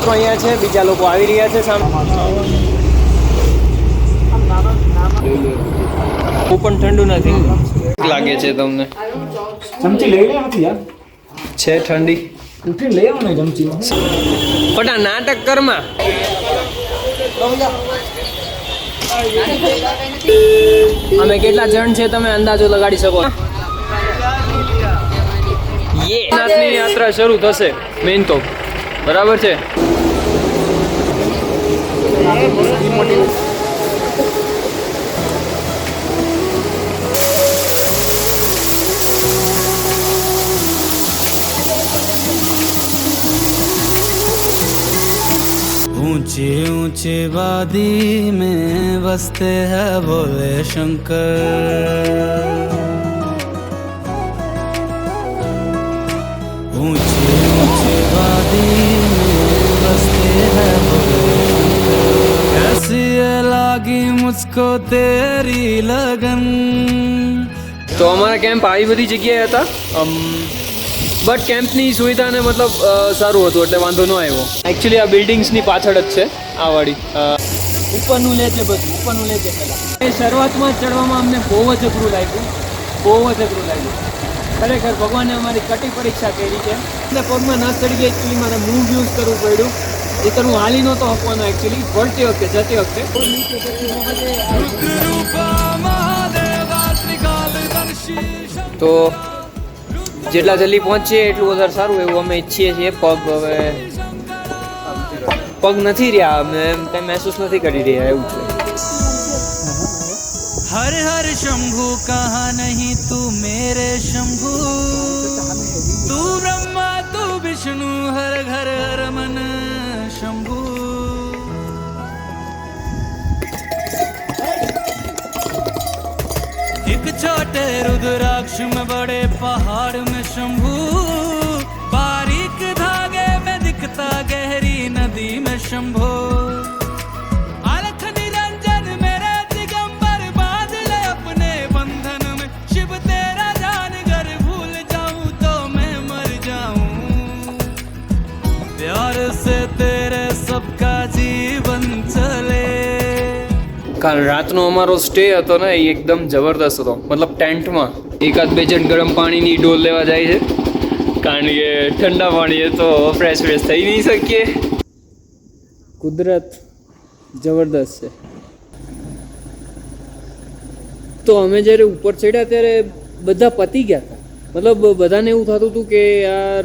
મિત્રો અહીંયા છે, બીજા લોકો આવી રહ્યા છે સામે. પણ ઠંડુ નથી લાગે છે તમને? ચમચી લઈ લે નથી યાર, છે ઠંડી. ઉઠી લઈ આવો ને ચમચી. પટા નાટક કરમાં. અમે કેટલા જણ છે તમે અંદાજો લગાડી શકો? નાથની યાત્રા શરૂ થશે મેઇન તો બરાબર છે. ऊंची ऊंची वादी में बसते हैं भोले शंकर, ऊंची ऊंची वादी में बसते हैं भोले शंकर, कैसी है लागी मुझको तेरी लगन. તો અમારા કેમ્પ આવી બધી જગ્યાએ હતા, બટ કેમ્પની સુવિધાને મતલબ સારું હતું એટલે વાંધો ન આવ્યો. એકચ્યુઅલી આ બિલ્ડિંગ્સની પાછળ જ છે આ વાળી. ઉપરનું લે છે બધું, ઉપરનું લે છે પહેલાં. શરૂઆતમાં ચડવામાં અમને બહુ જ અઘરું લાગ્યું, બહુ જ અઘરું લાગ્યું. ખરેખર ભગવાને અમારી કટી પરીક્ષા કરી છે. એટલે પગમાં ના ચડી ગઈ. એકચ્યુઅલી મારે મૂવ યુઝ કરવું પડ્યું. એ તો હું હાલી નહોતો આપવાનો એકચ્યુઅલી, વળતી વખતે જતી વખતે. તો જેટલા જલ્દી પહોંચીએ એટલું વધારે સારું એવું અમે ઈચ્છીએ છીએ. પગ નથી રહ્યા, અમે કંઈ મહેસૂસ નથી કરી રહ્યા એવું છે. हर हर शंभु कहा नहीं तू मेरे शंभु, तू ब्रह्मा तू विष्णु हर घर हर मन शंभु. एक छोटे रुद्राक्ष में बड़े पहाड़ में शंभु, बारीक धागे में दिखता गहरी नदी में शंभु. કારણ રાતનો અમારો સ્ટે હતો ને એ એકદમ જબરદસ્ત હતો. મતલબ ટેન્ટમાં એકાદ બે જણ ગરમ પાણીની ડોલ લેવા જાય છે, કારણ કે ઠંડા પાણીએ તો ફ્રેશ થઈ નહીં શકીએ. કુદરત જબરદસ્ત છે. તો અમે જ્યારે ઉપર ચડ્યા ત્યારે બધા પતી ગયા હતા. મતલબ બધાને એવું થતું હતું કે યાર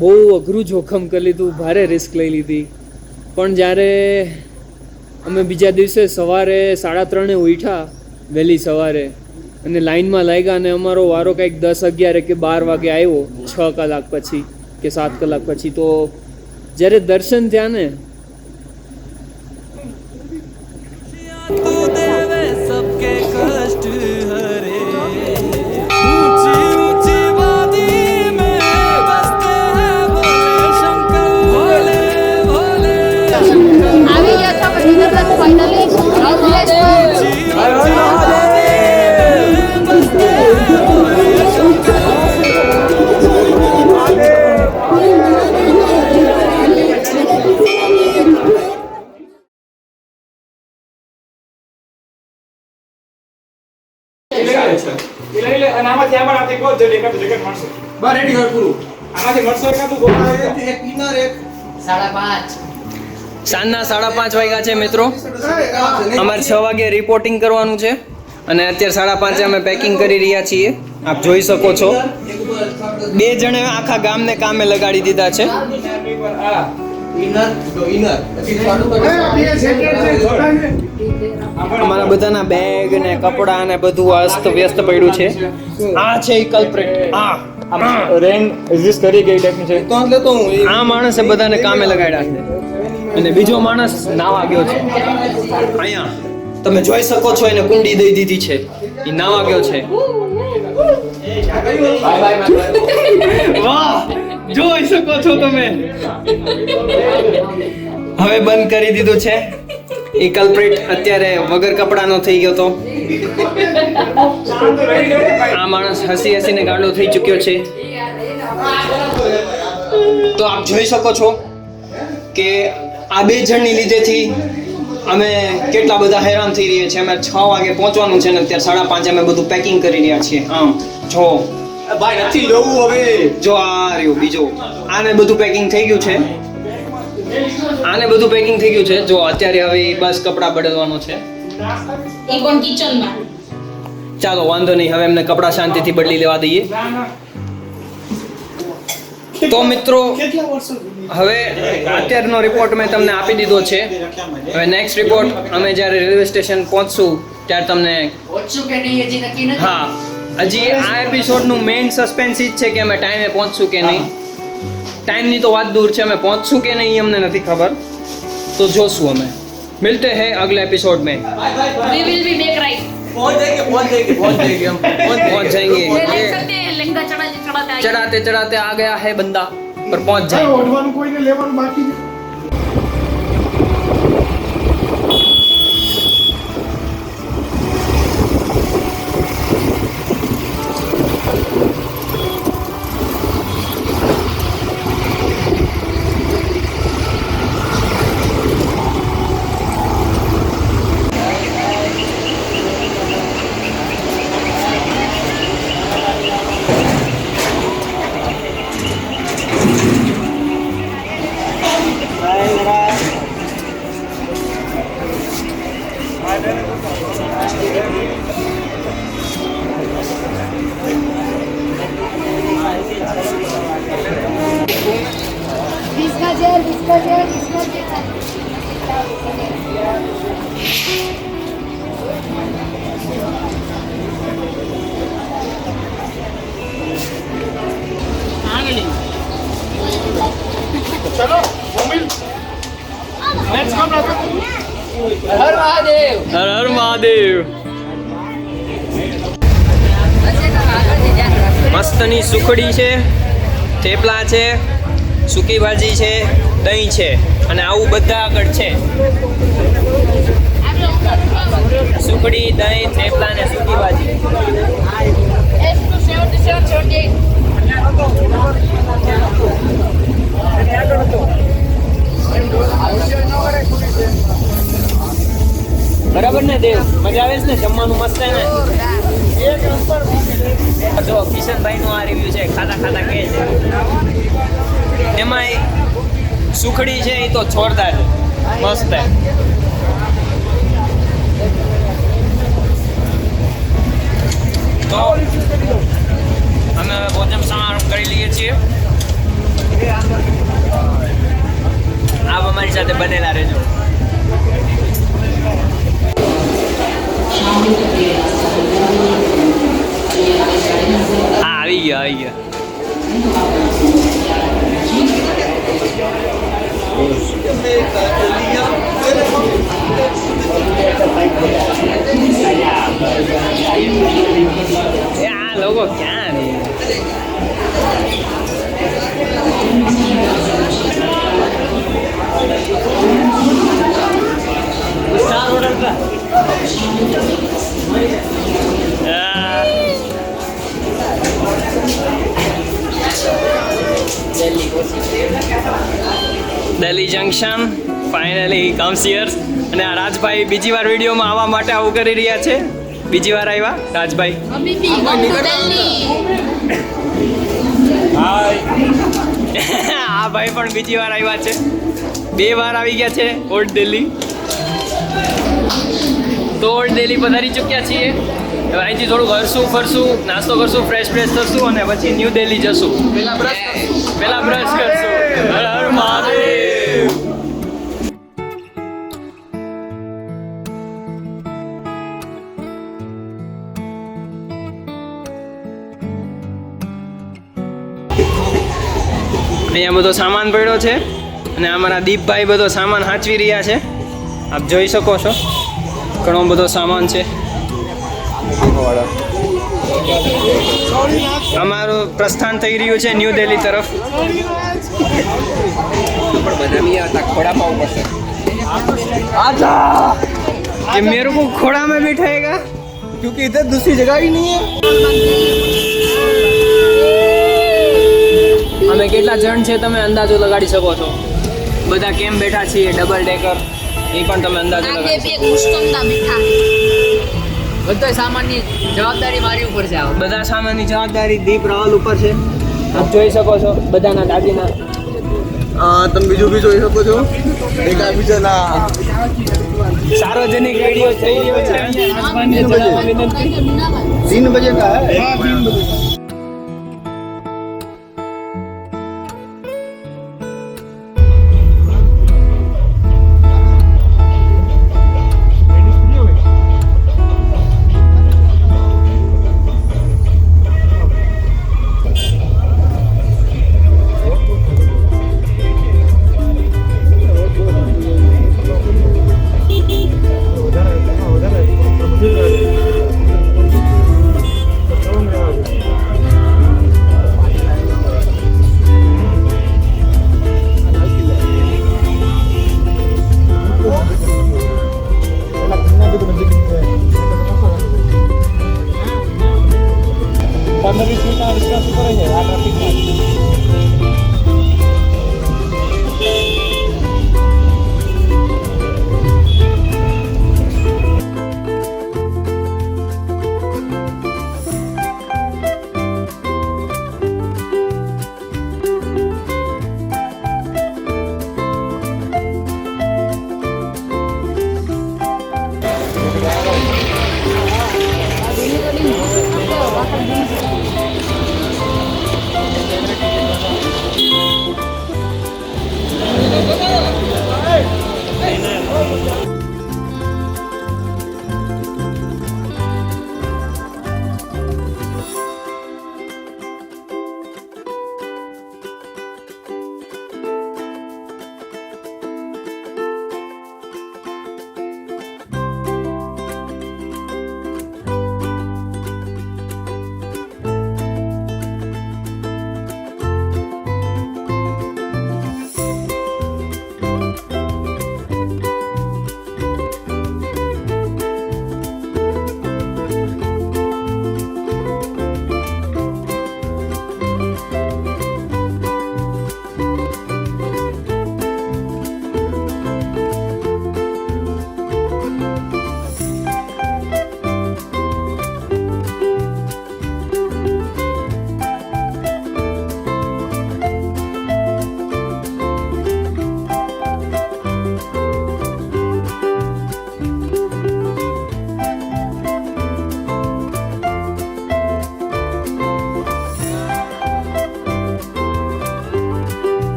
બહુ અઘરું જોખમ કરી લીધું, ભારે રિસ્ક લઈ લીધી. પણ જ્યારે અમે બીજા દિવસે સવારે 3:30 ઉઠ્યા વહેલી સવારે અને લાઈનમાં લાગ્યા અને અમારો વારો કંઈક 10, 11 કે 12 વાગે આવ્યો, 6 કલાક પછી કે 7 કલાક પછી. તો જ્યારે દર્શન થયા ને સાંજના 5:30 વાગ્યા છે મિત્રો. અમારે 6 વાગે રિપોર્ટિંગ કરવાનું છે અને અત્યારે 5:30 અમે પેકિંગ કરી રહ્યા છીએ. આપ જોઈ શકો છો 2 જણે આખા ગામને કામે લગાડી દીધા છે. અમારા બધાના બેગ ને કપડા ને બધું અસ્ત વ્યસ્ત પડ્યું છે. આ છે કલ્પ્રિટ. રેન એક્ઝિસ્ટ કરી ગઈ ટાઈપનું છે. આ માણસે બધાને કામે લગાડ્યા છે અને બીજો માણસ નાવા ગયો છે. અહીંયા તમે જોઈ શકો છો એને કુંડી દઈ દીધી છે, એ નાવા ગયો છે. વાહ, જોઈ શકો છો તમે. હવે બંધ કરી દીધું છે. એ કલ્પ્રિટ અત્યારે વગર કપડાનો થઈ ગયો તો. આ માણસ હસી હસીને ગાંડો થઈ ચૂક્યો છે. તો આપ જોઈ શકો છો કે આ 2 જણની લીધેથી અમે કેટલા બધા હેરાન થઈ રહ્યા છીએ. અમે 6 વાગે પહોંચવાનું છે ને અત્યારે 5:30 અમે બધું પેકિંગ કરી રહ્યા છીએ. જો ભાઈ નથી લેવું હવે. જો આ રહ્યો બીજો, આને બધું પેકિંગ થઈ ગયું છે. જો અત્યારે હવે બસ કપડાં બદલવાનો છે. એ પણ કિચનમાં. ચાલો વાંધો નહીં, હવે એમને કપડાં શાંતિથી બદલી લેવા દઈએ. તો મિત્રો હવે અત્યારનો રિપોર્ટ મેં તમને આપી દીધો છે. હવે નેક્સ્ટ રિપોર્ટ અમે જ્યારે રેલવે સ્ટેશન પહોંચશું ત્યારે તમને પહોંચશું કે નહીં હજી નક્કી નથી. હા, હજી આ એપિસોડનું મેઇન સસ્પેન્સ જ છે કે અમે ટાઈમે પહોંચશું કે નહીં. ટાઈમની તો વાત દૂર છે, અમે પહોંચશું કે નહીં અમને નથી ખબર. તો જોશું અમે. मिलते हैं अगले एपिसोड में. We will be back right. पहुंच जाएंगे ये देख सकते हैं लहंगा चढ़ाते चढ़ाते चढ़ाते आ गया है बंदा, पर पहुंच जाएंगे. હર હર મહાદેવ. મસ્તની સુખડી છે, થેપલા છે, સૂકી ભાજી છે, દહીં છે અને આવું બધા આગળ છે. સુખડી, દહીં, થેપલા ને સૂકી ભાજી. બરાબર ને દેવ? મજા આવે છે ને? જમવાનું મસ્ત છે ને? જો કિશનભાઈ નું આ રિવ્યુ છે, ખાતા ખાતા કહે છે. એમાંય સુખડી છે એ તો જોરદાર છે, મસ્ત છે. તો અમે હવે ભોજન સમારોહ કરી લઈએ છીએ. આપ અમારી સાથે બનેલા રહેજો. હા, આવી ગયા. આ લોકો ક્યાં રહે? Delhi junction finally comes here. અને આ રાજભાઈ બીજી વાર વિડીયોમાં આવવા માટે આવું કરી રહ્યા છે. બીજી વાર આવ્યા રાજભાઈ. આ ભાઈ પણ બીજી વાર આવ્યા છે. 2 વાર આવી ગયા છે ઓલ્ડ દિલ્હી. તો ઓલ્ડ દિલ્હી પધારી ચૂક્યા છીએ. હવે અહીંથી થોડું હરશું ફરશું, નાસ્તો કરશું, ફ્રેશ થશું અને પછી ન્યૂ દિલ્હી જશું. પહેલા બ્રશ કરશું. હર હર મહાદેવ. અહીંયા બધો સામાન પડ્યો છે અને અમારા દીપભાઈ બધો સામાન હાંચવી રહ્યા છે. આપ જોઈ શકો છો, ઘણો બધો સામાન છે. અમારું પ્રસ્થાન થઈ રહ્યું છે ન્યૂ દિલ્હી તરફ. ये मेरे को घोड़ा में बिठाएगा क्योंकि इधर दूसरी जगह ही नहीं है. અમે કેટલા જણ છે તમે અંદાજો લગાડી શકો છો. બધા કેમ બેઠા છીએ ડબલ ડેકર એ પણ તમે અંદાજો આગે લગાવી બી એક મુસ્તમના બેઠા બધા સામાનની જવાબદારી મારી ઉપર છે આ બધા સામાનની જવાબદારી દીપ રાવલ ઉપર છે આપ જોઈ શકો છો બધાના દાગીના તમે બીજું બી જોઈ શકો છો એક આ બીજાના સાર્વજનિક રેડિયો થઈ રહ્યો છે 3 બજે કા હે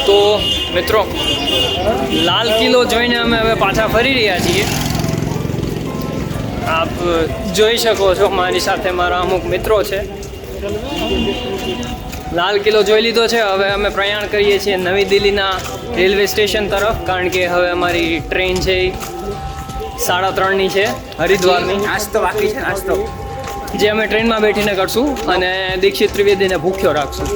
તો મિત્રો લાલ કિલ્લો જોઈને અમે હવે પાછા ફરી રહ્યા છીએ આપ જોઈ શકો છો મારી સાથે મારા અમુક મિત્રો છે લાલ કિલ્લો જોઈ લીધો છે હવે અમે પ્રયાણ કરીએ છીએ નવી દિલ્હીના રેલવે સ્ટેશન તરફ કારણ કે હવે અમારી ટ્રેન છે એ 3:30ની છે હરિદ્વારની નાસ્તો બાકી છે નાસ્તો જે અમે ટ્રેનમાં બેઠીને કરશું અને દીક્ષિત ત્રિવેદીને ભૂખ્યો રાખશું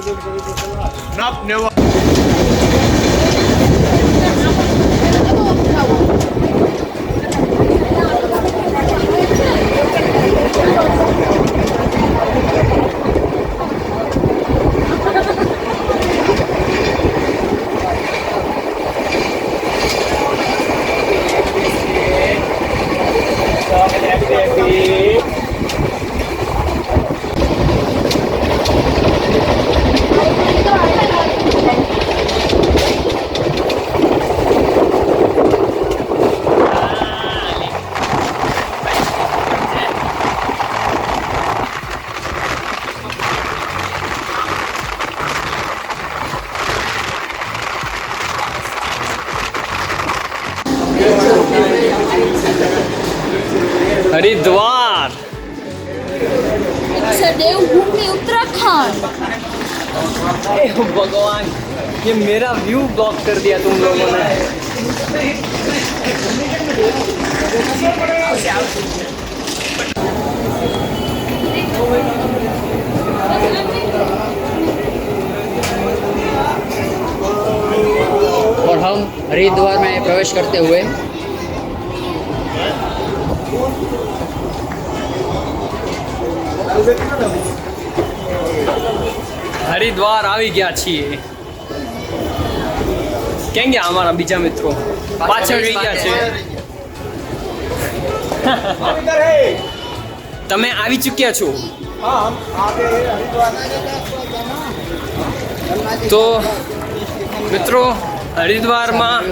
हरिद्वार देवभूमि उत्तराखंड भगवान ये मेरा व्यू ब्लॉक कर दिया तुम लोगों ने और हम हरिद्वार में प्रवेश करते हुए હરિદ્વાર આવી ગયા છીએ. કેમ ગયા અમારા બીજા મિત્રો? પાછળ રહી ગયા છે. તમે આવી ચૂક્યા છો? તો મિત્રો હરિદ્વારમાં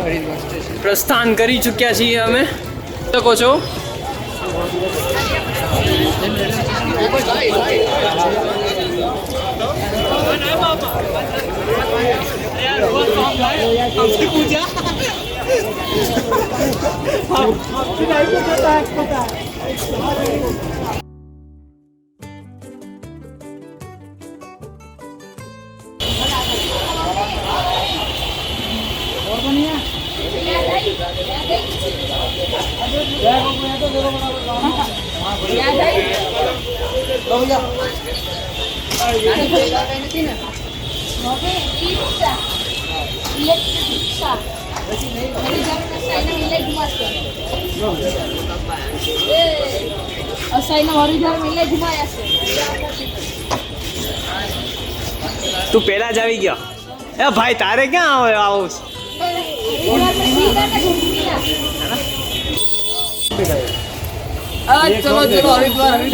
પ્રસ્થાન કરી ચૂક્યા છીએ અમે. શકો છો તું પહેલા જ આવી ગયો. એ ભાઈ તારે ક્યાં આવો?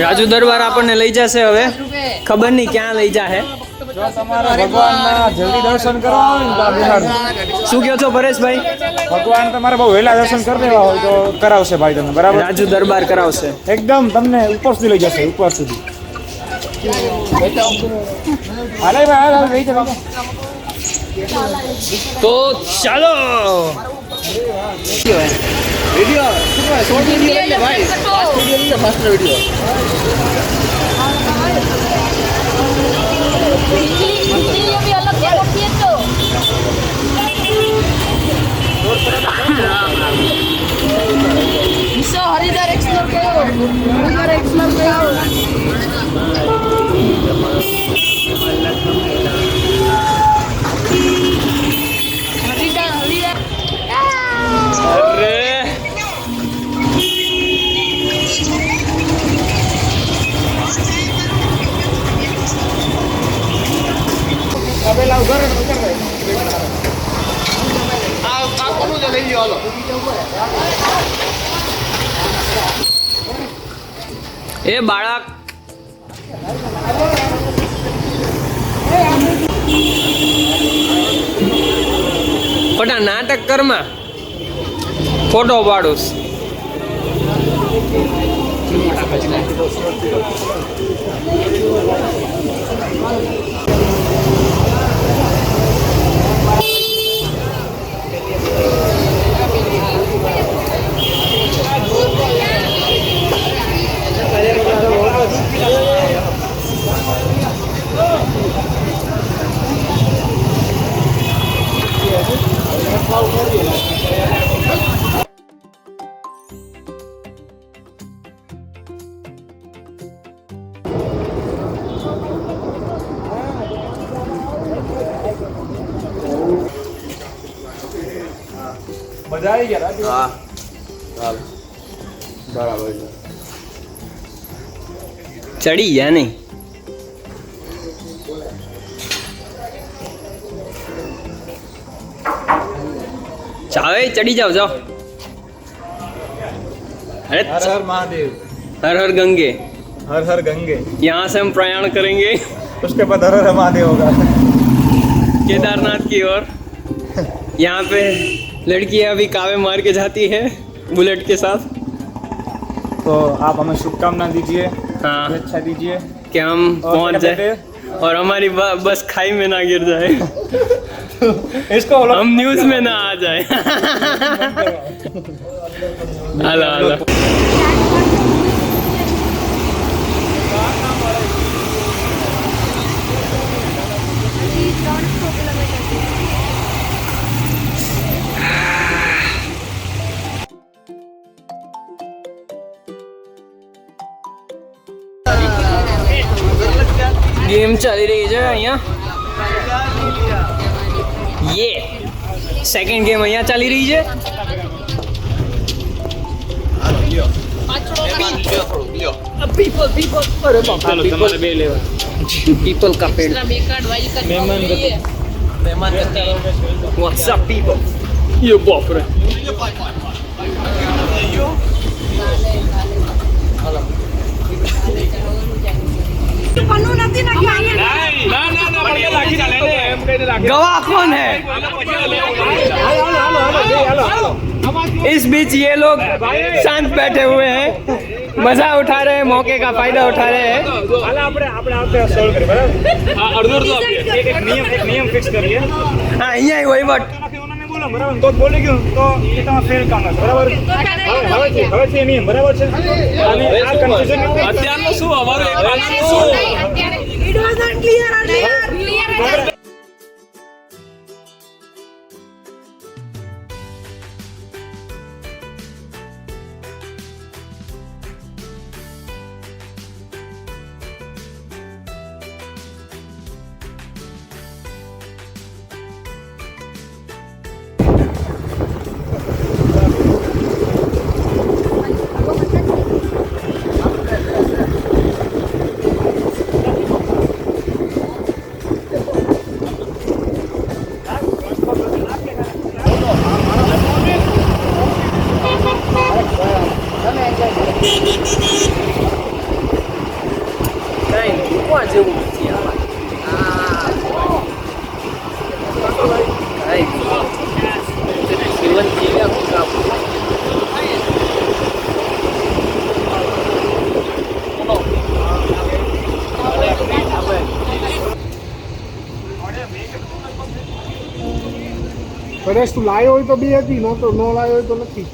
રાજુ દરબાર આપણને લઈ જશે હવે. ખબર નહીં ક્યાં લઈ જાહે. ભગવાનના જલ્દી દર્શન કરવા હોય ને તો આ બિહાર શું કહો છો પરેશભાઈ? ભગવાન તમારે બહુ વહેલા દર્શન કરી દેવા હોય તો કરાવશે ભાઈ તમે, બરાબર? રાજુ દરબાર કરાવશે. એકદમ તમને ઉપર સુધી લઈ જશે, ઉપર સુધી. હાલે ભાઈ, હાલે લઈ જાઓ. તો ચાલો. હરિદ્વાર એક્સપ્લોર કર્યો. હરિદ્વાર એક્સપ્લોર કર્યો. એ બાળક ખોટા નાટક કરમાં ફોટો પાડું. મજા આવી ગયા રાજુ? હા ચાલ બરાબર છે. ચડી ગયા નહીં? ચાવે ચડી जाओ जाओ. अरे હર હર મહાદેવ, हर हर गंगे. हर हर गंगे. यहाँ से हम प्रयाण करेंगे उसके बाद हर हर महादेव होगा. केदारनाथ की ओर. यहाँ पे लड़कियाँ अभी कावे मार के जाती है बुलेट के साथ. तो आप हमें शुभकामना दीजिए, हाँ शुभेच्छा दीजिए कि हम और पहुँच क्या जाए और हमारी बस खाई में ना गिर जाए. इसको बोलो. हम न्यूज़ में ना आ जाए. Hello hello. गेम ચાલી રહી છે અહીંયા. ये सेकंड गेम અહીંયા ચાલી રહી છે. पीपल पीपल अरे बाप ચાલો તમારે બે લેવા पीपल का पेड़ મહેમાન ગતિ मेहमान करते हैं व्हाट्सअप पीपल ये बाप रे गवाह कौन है इस बीच ये लोग शांत बैठे हुए हैं मजा उठा रहे हैं मौके का फायदा उठा रहे हैं હાલ આપણે આપણે સોલ્વ કરીએ બરાબર હા અડધો અડધો આપીએ એક નિયમ ફિક્સ કરીએ हाँ અહીંયા ही वहीवट ઓનાને બોલો બરાબર તો બોલી ગયું તો એ તમારે ફેલ કામ હશે બરાબર હવે છે નિયમ બરાબર છે અને આ કન્ફ્યુઝન અત્યારનો શું અમારું એક વાક્ય શું કદાચ તું લાયો હોય તો બી હતી ન તો ન લાયો હોય તો નથી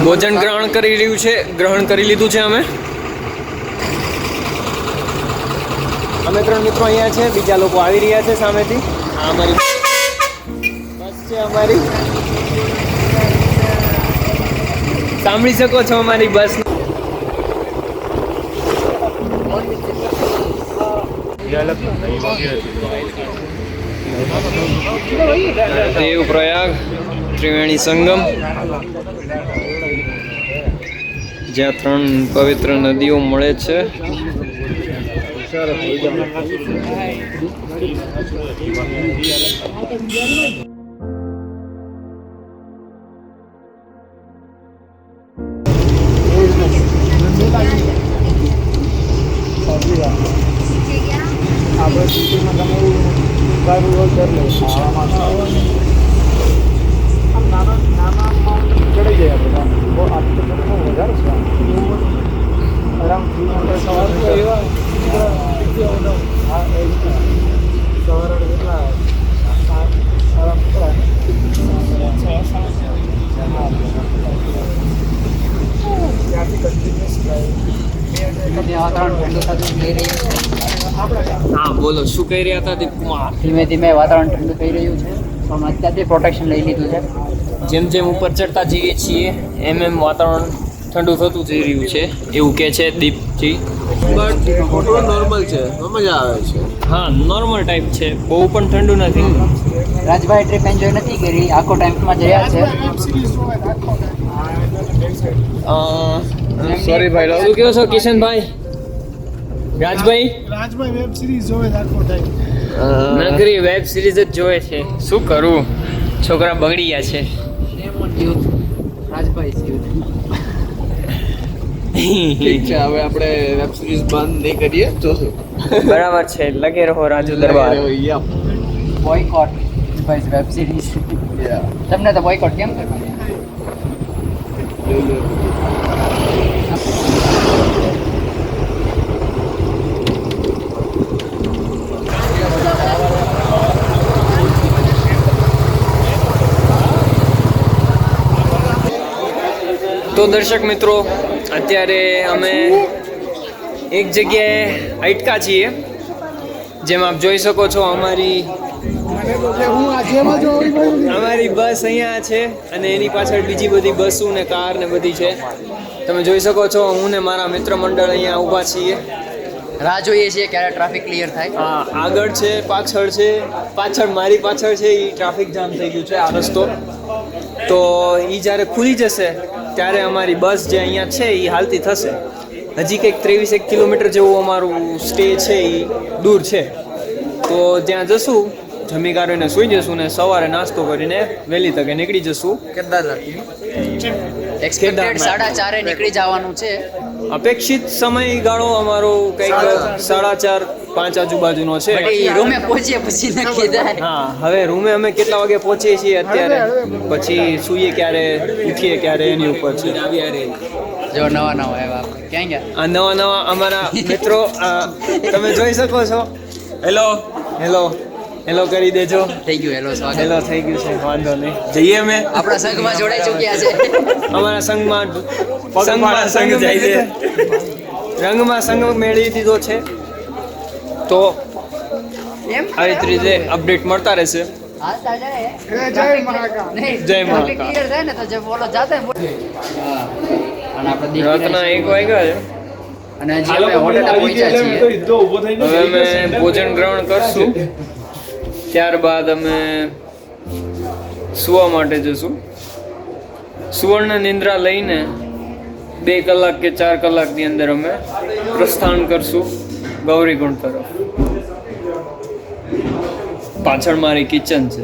ભોજન ગ્રહણ કરી લીધું છે અમે ત્રણ મિત્રો અહીંયા છે બીજા લોકો આવી રહ્યા છે સામેથી આ અમારી બસ છે અમારી સાંભળી શકો છો અમારી બસ દેવ પ્રયાગ ત્રિવેણી સંગમ જ્યાં ત્રણ પવિત્ર નદીઓ મળે છે આપણે સિટીમાં તમે સારું રોલ કરી લે આમ નાના ચડી જાય આપણે બહુ આટલું બહુ વધારે છે આરામ સવાર એવા સવારે કેટલા આરામ ત્યાંથી કન્ટિન્યુઅસ હા બોલો શું કહી રહ્યા હતા દીપકુમાર ધીમે ધીમે વાતાવરણ ઠંડુ થઈ રહ્યું છે તો અમે અત્યારથી પ્રોટેક્શન લઈ લીધું છે જેમ જેમ ઉપર ચડતા જઈએ છીએ એમ એમ વાતાવરણ ઠંડુ થતું જઈ રહ્યું છે એવું કે છે દીપજી ફોટો નોર્મલ છે મજા આવે છે હા નોર્મલ ટાઈપ છે બહુ પણ ઠંડુ નથી રાજભાઈ ટ્રીપ એન્જોય નથી કરી આખો ટાઈમમાં જ રહ્યા છે સોરી ભાઈ શું કહો છો કિશનભાઈ રાજભાઈ વેબ સિરીઝ જોવે આખો ટાઈમ નગરી વેબ સિરીઝ જ જોવે છે શું કરું છોકરા બગડી ગયા છે રાજભાઈ ઠીક છે હવે આપણે વેબ સિરીઝ બંધ નહીં કરીએ જોશું બરાબર છે લગે રહો રાજુ દરબાર બોયકોટ વેબ સિરીઝ તમને તો બોયકોટ કેમ કરવાની તો દર્શક મિત્રો અત્યારે અમે એક જગ્યાએ અટકા છીએ જેમ આપ જોઈ શકો છો અમારી હું આજેમાં જો આવી ભાઈ અમારી બસ અહીંયા છે અને એની પાછળ બીજી બધી બસો ને કાર ને બધી છે. તમે જોઈ શકો છો હું ને મારા મિત્ર મંડળ અહીંયા ઊભા છીએ. રાહ જોઈએ છીએ ક્યારે ટ્રાફિક ક્લિયર થાય. હા, આગળ છે, પાછળ છે, પાછળ મારી પાછળ છે એ ટ્રાફિક જામ થઈ ગયું છે આ રસ્તો. તો એ જ્યારે ખુલી જશે ત્યારે અમારી બસ જે અહીંયા છે એ હાલતી થશે. હજી કંઈક 23 કિલોમીટર જેવું અમારું સ્ટે છે એ દૂર છે. તો ત્યાં જશું, જમી કાઢીને સૂઈ જશું ને સવારે નાસ્તો કરીને વહેલી તકે નીકળી જશું. એક્સપેક્ટેડ 4:30 નીકળી જવાનું છે. અપેક્ષિત સમયગાળો અમારો કંઈક 4:30-5 આજુબાજુનો છે. રૂમે પહોંચીએ પછી નક્કી થાય. હા, હવે રૂમે અમે કેટલા વાગે પહોંચીએ છીએ અત્યારે, પછી સૂઈએ ક્યારે, ઉઠીએ ક્યારે એની ઉપર છે. જો નવા આવ્યા આપણે. ક્યાં ગયા? આ નવા અમારા મિત્રો તમે જોઈ શકો છો. હેલો હેલો હેલો કરી દેજો. થઈ ગયું હેલો સ્વાગત. હેલો થઈ ગયું છે, વાંધો નહીં. જઈએ અમે આપણા સંઘમાં જોડાઈ ચૂક્યા છે. અમારા સંઘમાં સંઘ જાય છે. રંગમાં સંઘ મેળવી દીધો છે. તો આવી રીતે અપડેટ મળતા રહેશે. હા તાજા હે. જય મહાકાલ. જય મહાકાલ. ક્લિયર થાય ને તો જે બોલો જાતે હા. અને આપણે રાતના 1 વાગ્યા છે. અને હજી આપણે હોટેલે પહોંચ્યા છીએ. હવે અમે ભોજન ગ્રહણ કરશું, ત્યારબાદ અમે સુવા માટે જશું. સુવર્ણ નિંદ્રા લઈને 2 કલાક કે 4 કલાકની અંદર અમે પ્રસ્થાન કરશું ગૌરીકુંડ તરફ. પાછળ મારી કિચન છે.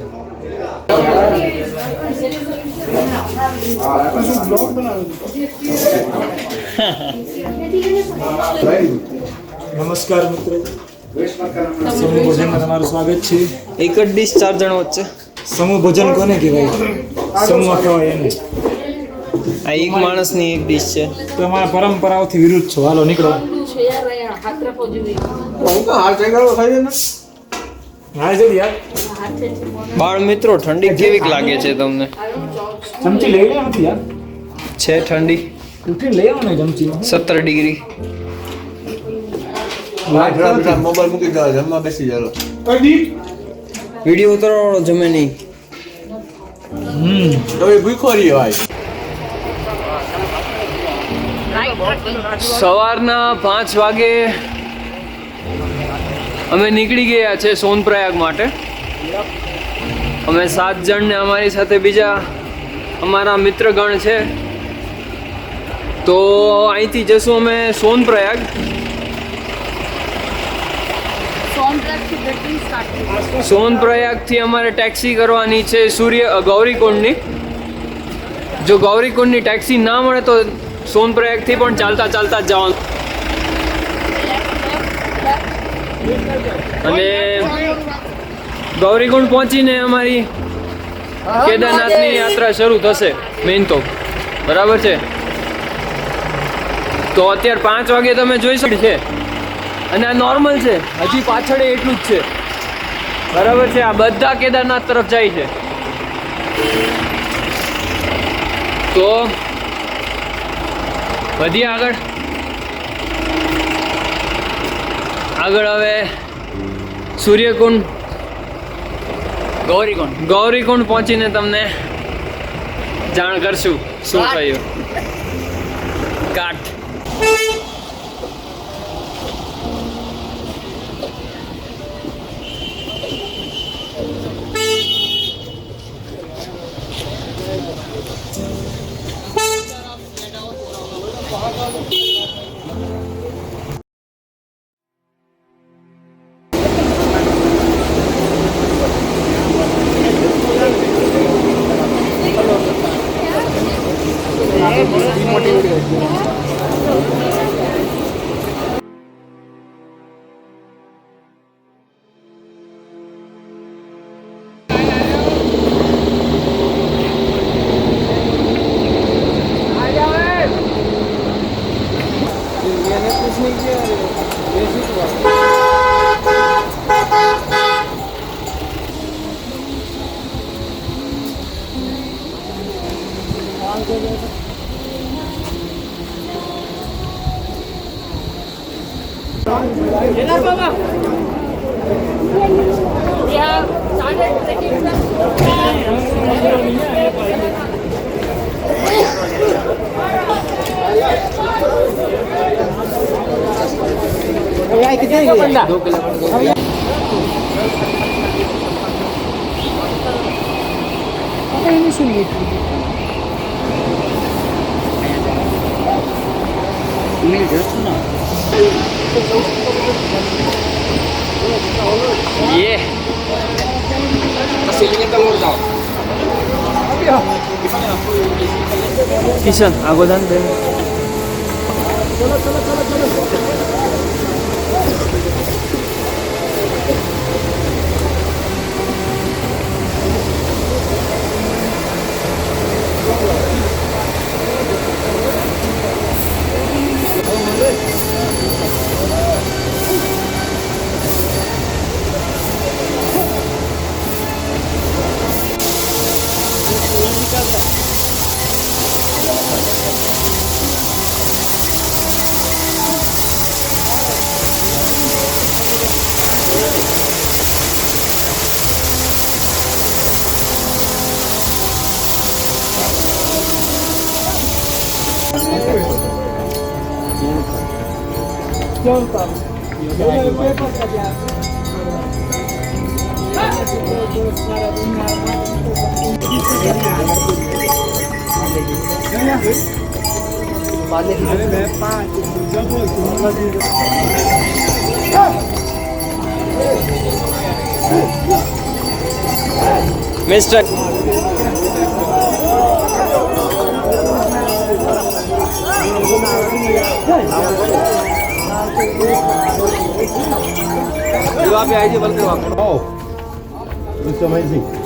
નમસ્કાર મિત્રો, સમૂહ ભોજનમાં તમારું સ્વાગત છે. એક જ ડીશ 4 જણો વચ્ચે. સમૂહ ભોજન કોને કહેવાય? સમૂહ કહેવાય એને. આ એક માણસની એક ડીશ છે. તો અમારા પરંપરાઓથી વિરુદ્ધ છો. હાલો નીકળો. હા જલ્દી યાર. બાળ મિત્રો, ઠંડી કેવીક લાગે છે તમને? ચમચી લઈ લે નથી યાર. છે ઠંડી, ઉઠીને લઈ આવો ને ચમચી. 17 ડિગ્રી. મોબાઈલ મૂકી દો, જમવા બેસી જાઓ. વિડીયો ઉતારવાનો જમે નહીં. તો એ ભૂખો રહ્યો ભાઈ. સવારના 5 વાગે અમે નીકળી ગયા છે સોનપ્રયાગ માટે. અમે 7 જણ ને અમારી સાથે બીજા અમારા મિત્રગણ છે. તો અહીંથી જશું અમે સોનપ્રયાગ. સોનપ્રયાગથી અમારે ટેક્સી કરવાની છે ગૌરીકુંડની. જો ગૌરીકુંડની ટેક્સી ના મળે તો સોનપ્રયાગથી પણ ચાલતા ચાલતા જ જવાનું. અને ગૌરીકુંડ પહોંચીને અમારી કેદારનાથની યાત્રા શરૂ થશે મેઇન તો. બરાબર છે. તો અત્યારે 5 વાગે તમે જોઈ શકો છે અને આ નોર્મલ છે. હજી પાછળ એટલું જ છે. બરાબર છે. આ બધા કેદારનાથ તરફ જાય છે. તો વધી આગળ હવે સૂર્યકુંડ ગૌરીકુંડ પહોંચીને તમને જાણ કરશું શું થયું. કાટ. Yeah. ये કિશન આગો જાન દે mister It's amazing.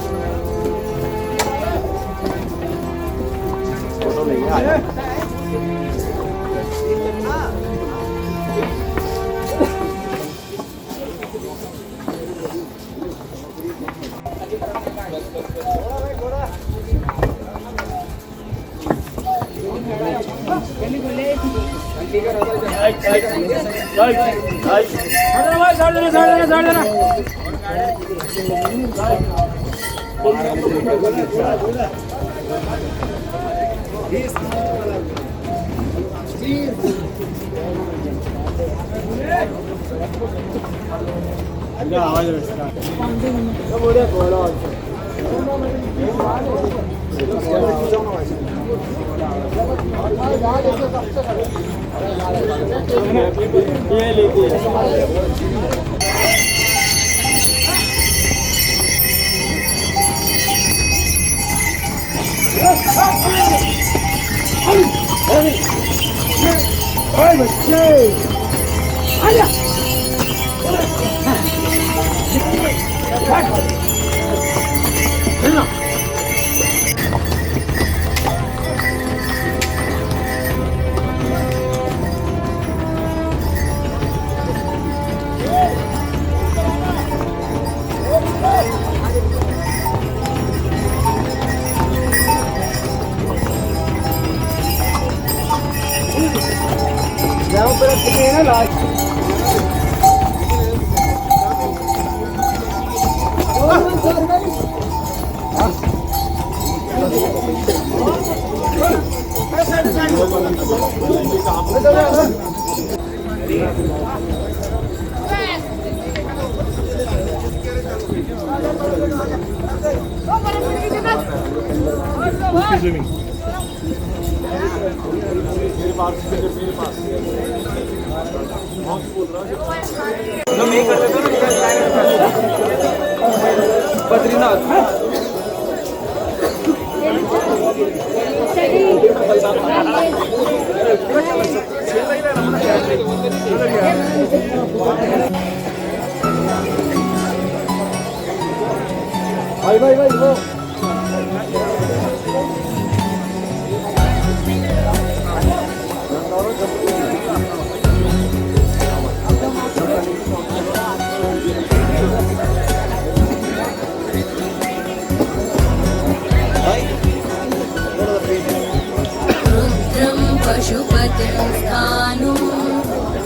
रुद्रं पशुपतिं स्थाणुं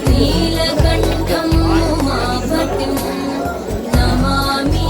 नीलकण्ठं उमापतिं Namami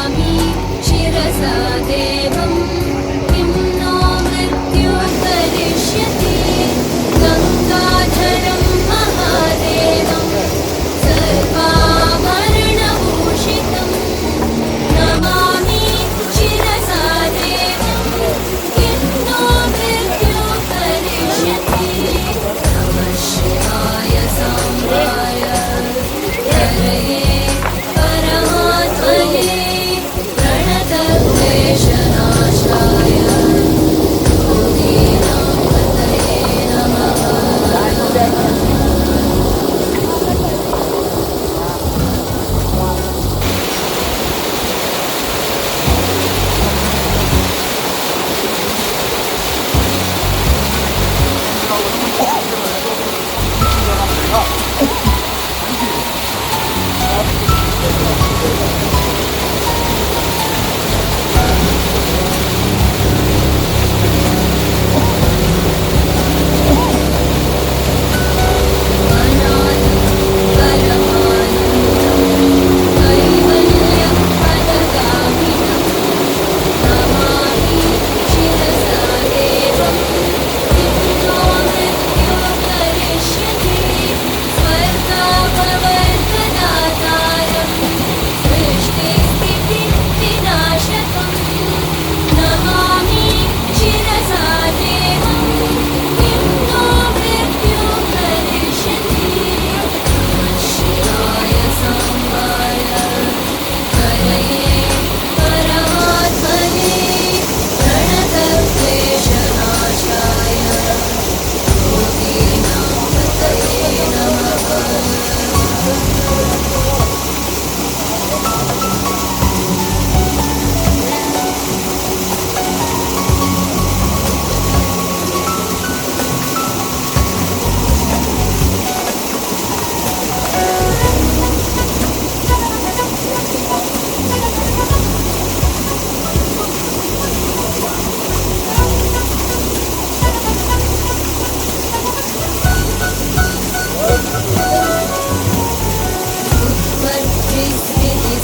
Namami शिरसा देवं किं नो मृत्युः करिष्यति गङ्गाधरं महादेवं सर्वाभरणभूषितं नमामि शिरसा देवं किं नो मृत्युः करिष्यति नमः शिवाय साम्बाय हरये परमात्मने प्रणतक्लेशनाशाय योगीनां पतये नमः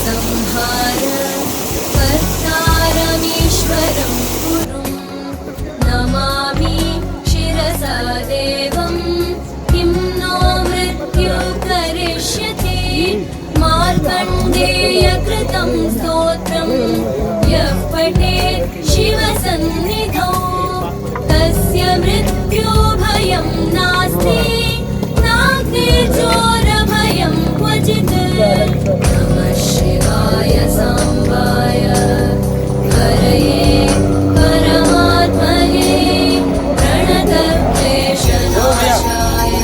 संहार कर्तारमीश्वरं गुरुं नमामि शिरसा देवं किं नो मृत्युः करिष्यति मार्कण्डेयकृतं स्तोत्रं यः पठेत् शिवसन्निधौ तस्य मृत्युभयं नास्ति नाग्निर्जोरभयं क्वचित् नमः शिवाय साम्बाय हरये परमात्मने प्रणतक्लेशनाशाय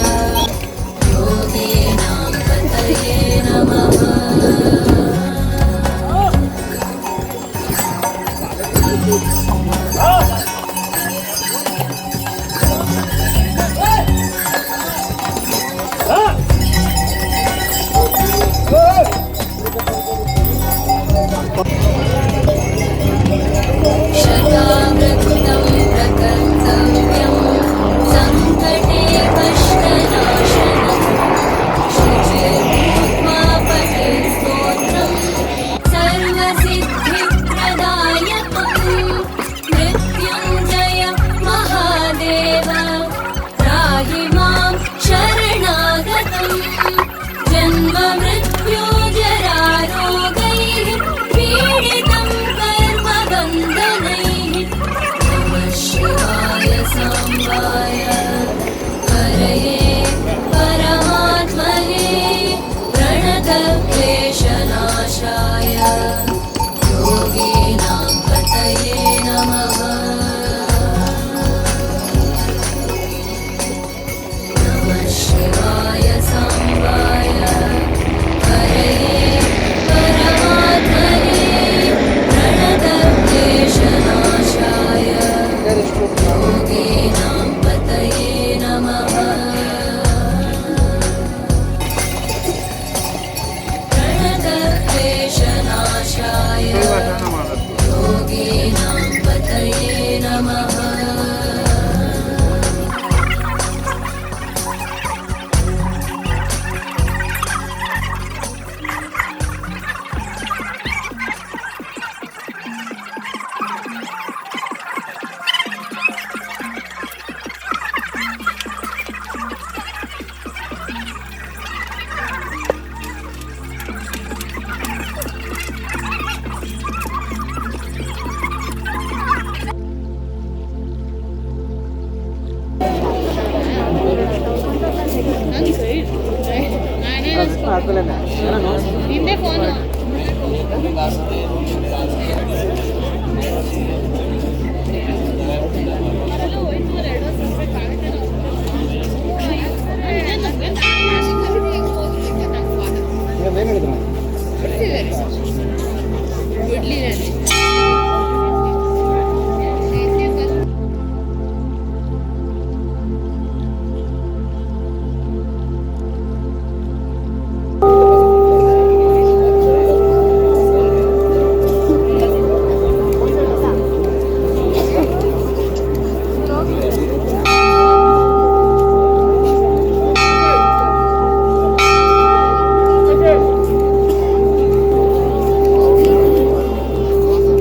योगीनां पतये नमः शतामृतं प्रकर्तव्यं सङ्कटे कष्टनाशनं शुचिर्भूत्वा पठेत् स्तोत्रं सर्वसिद्धिप्रदायकं मृत्युञ्जय महादेव त्राहि मां शरणागतं जन्ममृत्युजरारोगैः पीडितं कर्मबन्धनैः नमः शिवाय साम्बाय हरये परमात्मने प्रणतक्लेशनाशाय योगीनां पतये नमः नमः शिवाय साम्बाय हरये परमात्मने प्रणतक्लेशनाशाय योगीनां पतये नमः प्रणतक्लेशनाशाय ಹಿಂದೆ ಫೋನ್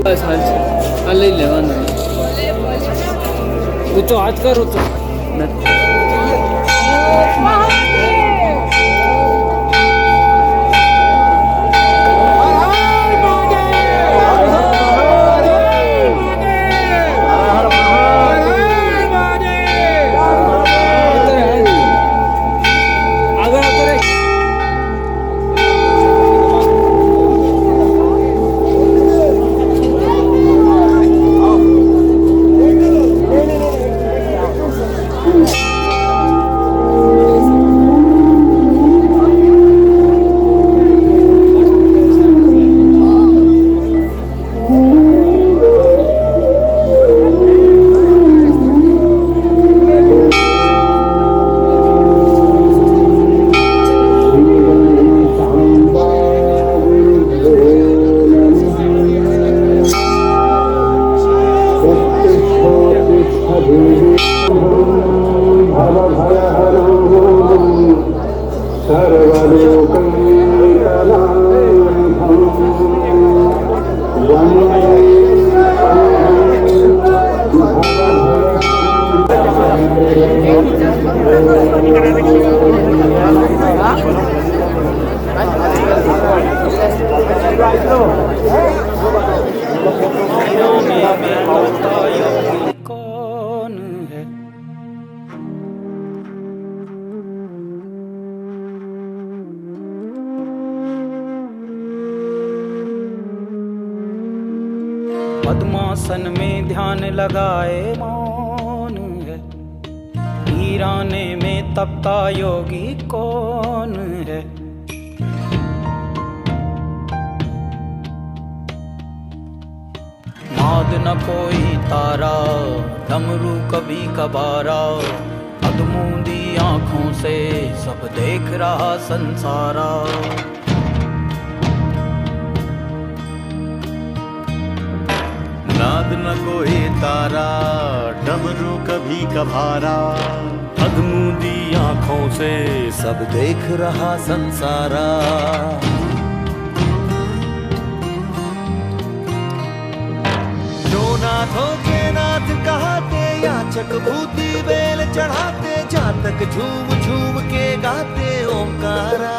બસ હાલ છે આ લઈ લેવાનું હું તો હાથ કરું તો નથી कौन है पद्मासन में ध्यान लगाए मौन है वीराने में तपता योगी कौन है नाद न कोई तारा डमरू कभी कबारा अधमूंदी आंखों से सब देख रहा संसारा नाद न कोई तारा डमरू कभी कभारा अधमूंदी आंखों से सब देख रहा संसारा जो नाथों के नाथ कहाते याचक भूति बेल चढ़ाते जातक झूम झूम के गाते ओंकारा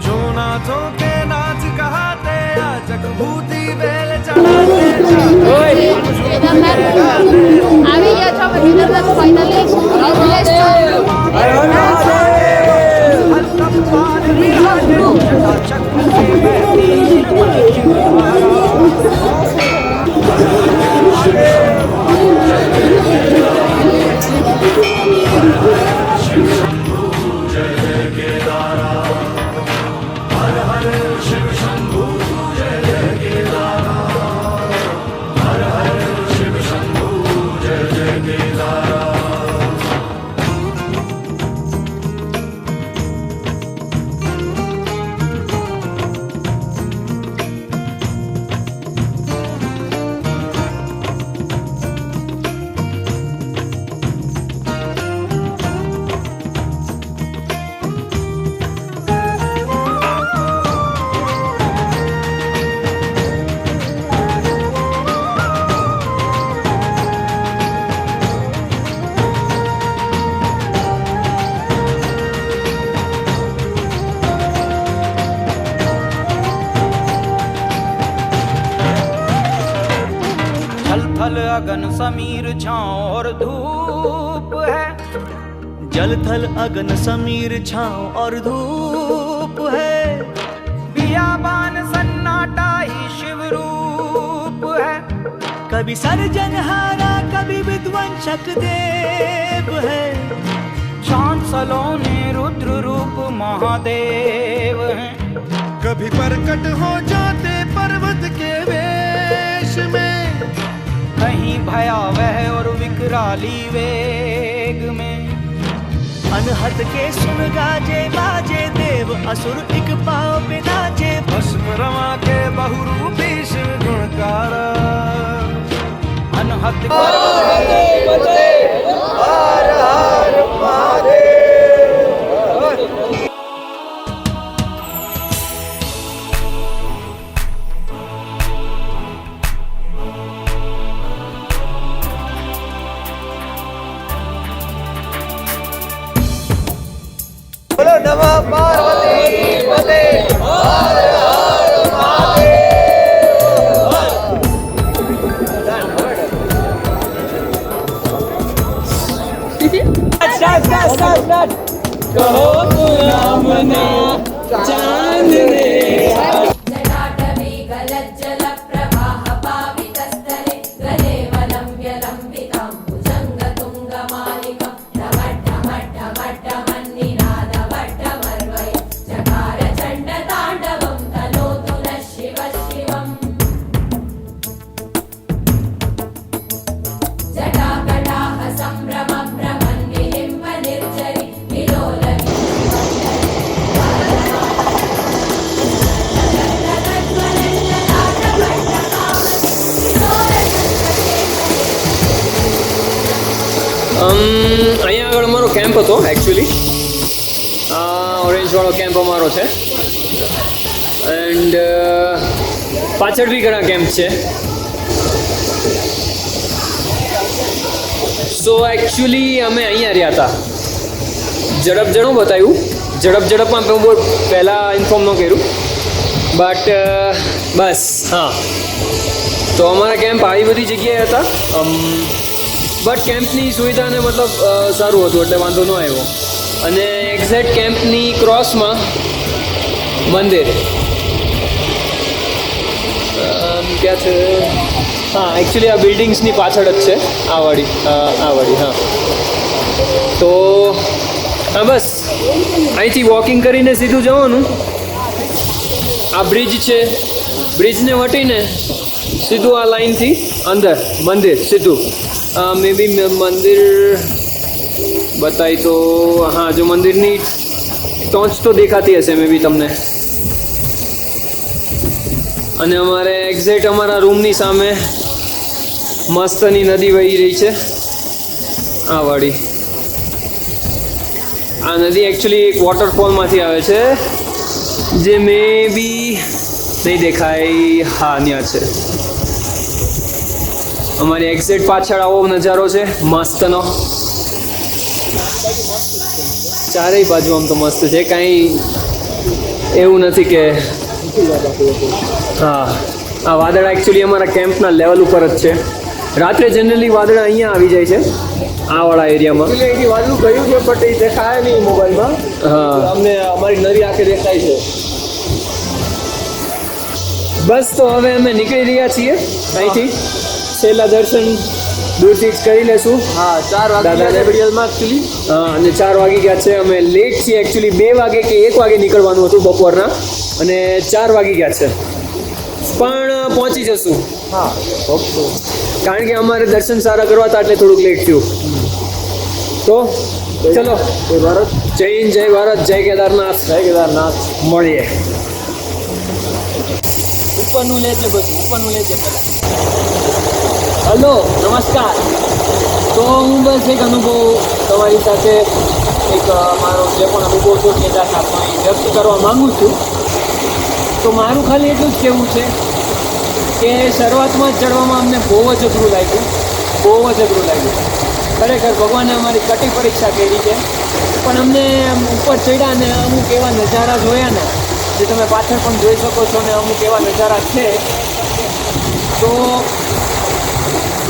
जो नाथों के नाच कहाते याचक भूति बेल चढ़ाते આવી ગયા છો આપણે ફાઇનલી थल अगन समीर छाँव और धूप है जल थल अगन समीर छाँव और धूप है। बियाबान सन्नाटा ही शिव रूप है। कभी सर्जनहारा कभी विध्वंसक देव है। शांत सलोने रुद्र रूप महादेव हैं। कभी प्रकट हो जाते पर्वत के वेश में। कहीं भयावह और विकराली वेग में। अनहद के सुन गाजे बाजे देव असुर एक पाव पे नाचे। भस्म रमा के बहुरूपी शिव गुणकारा अनहद जटाटवी गलज्जलप्रवाह पावितस्थले गले वलम्ब्य लम्बितां भुजङ्गतुङ्गमालिकां ढमढमढमढमन्निनादवड्डमर्वय चकार चण्डताण्डवं तनोतु नः शिवः शिवम् जटाकटाह सम्भ्रमं भ्रमन्निलिम्ब निर्जरि विलोलनि અહીંયા આગળ અમારો કેમ્પ હતો એકચ્યુઅલી. આ ઓરેન્જવાળો કેમ્પ અમારો છે. એન્ડ પાછળ બી ઘણા કેમ્પ છે. સો એકચ્યુઅલી અમે અહીંયા રહ્યા હતા. ઝડપ બતાવ્યું. ઝડપમાં બહુ પહેલાં ઇન્ફોર્મ ન કર્યું. બટ બસ હા, તો અમારા કેમ્પ આવી બધી જગ્યાએ હતા. બટ કેમ્પની સુવિધાને મતલબ સારું હતું એટલે વાંધો ન આવ્યો. અને એક્ઝેક્ટ કેમ્પની ક્રોસમાં મંદિર ક્યાં છે? હા, એકચ્યુઅલી આ બિલ્ડિંગ્સની પાછળ જ છે આ વાળી. હા, તો હા બસ અહીંથી વોકિંગ કરીને સીધું જવાનું. આ બ્રિજ છે. બ્રિજને વટીને સીધું આ લાઈનથી અંદર મંદિર સીધું. મે બી મંદિર બતાવી તો હા, જો મંદિરની ટોચ તો દેખાતી હશે મે બી તમને. અને અમારે એક્ઝેક્ટ અમારા રૂમની સામે મસ્તની નદી વહી રહી છે આ વાળી. આ નદી એકચ્યુઅલી એક વોટરફોલમાંથી આવે છે જે મે બી નહીં દેખાય. હા, ત્યાં છે. અમારી એક્ઝેક્ટ પાછળ આવો નજારો છે મસ્તનો. ચારેય બાજુ આમ તો મસ્ત છે, કાંઈ એવું નથી કે હા. આ વાદળ એકચ્યુઅલી અમારા કેમ્પના લેવલ ઉપર જ છે. રાત્રે જનરલી વાદળ અહીંયા આવી જાય છે આ વાળા એરિયામાં. અહીંથી વાદળું ગયું છે બટ એ દેખાય નહીં મોબાઈલમાં. હા, અમને અમારી નદી આંખે દેખાય છે. બસ તો હવે અમે નીકળી રહ્યા છીએ અહીંથી. છેલ્લા દર્શન દૂરથી જ કરી લેશું. હા, 4 વાગ્યા વિડીયોમાં એકચ્યુઅલી. હા, અને 4 વાગી ગયા છે. અમે લેટ છીએ એકચ્યુઅલી. 2 વાગે કે 1 વાગે નીકળવાનું હતું બપોરના, અને 4 વાગી ગયા છે. પણ પહોંચી જશું. હા, ઓકે. કારણ કે અમારે દર્શન સારા કરવા હતા એટલે થોડુંક લેટ થયું. તો ચલો, જય ભારત. જય હિન્દ, જય ભારત, જય કેદારનાથ. જય કેદારનાથ. મળીએ. ઉપરનું લેજે બધું, ઉપરનું લેજે પહેલાં. હલો, નમસ્કાર. તો હું બસ એક અનુભવ તમારી સાથે એક મારો જે પણ અનુભવ છો કેદારનાથનો એ વ્યક્ત કરવા માગું છું. તો મારું ખાલી એટલું જ કહેવું છે કે શરૂઆતમાં જ ચડવામાં અમને બહુ જ અઘરું લાગ્યું. ખરેખર ભગવાને અમારી કટી પરીક્ષા કરી છે. પણ અમને ઉપર ચડ્યા ને અમુક એવા નજારા જોયા ને જે તમે પાછળ પણ જોઈ શકો છો, ને અમુક એવા નજારા છે. તો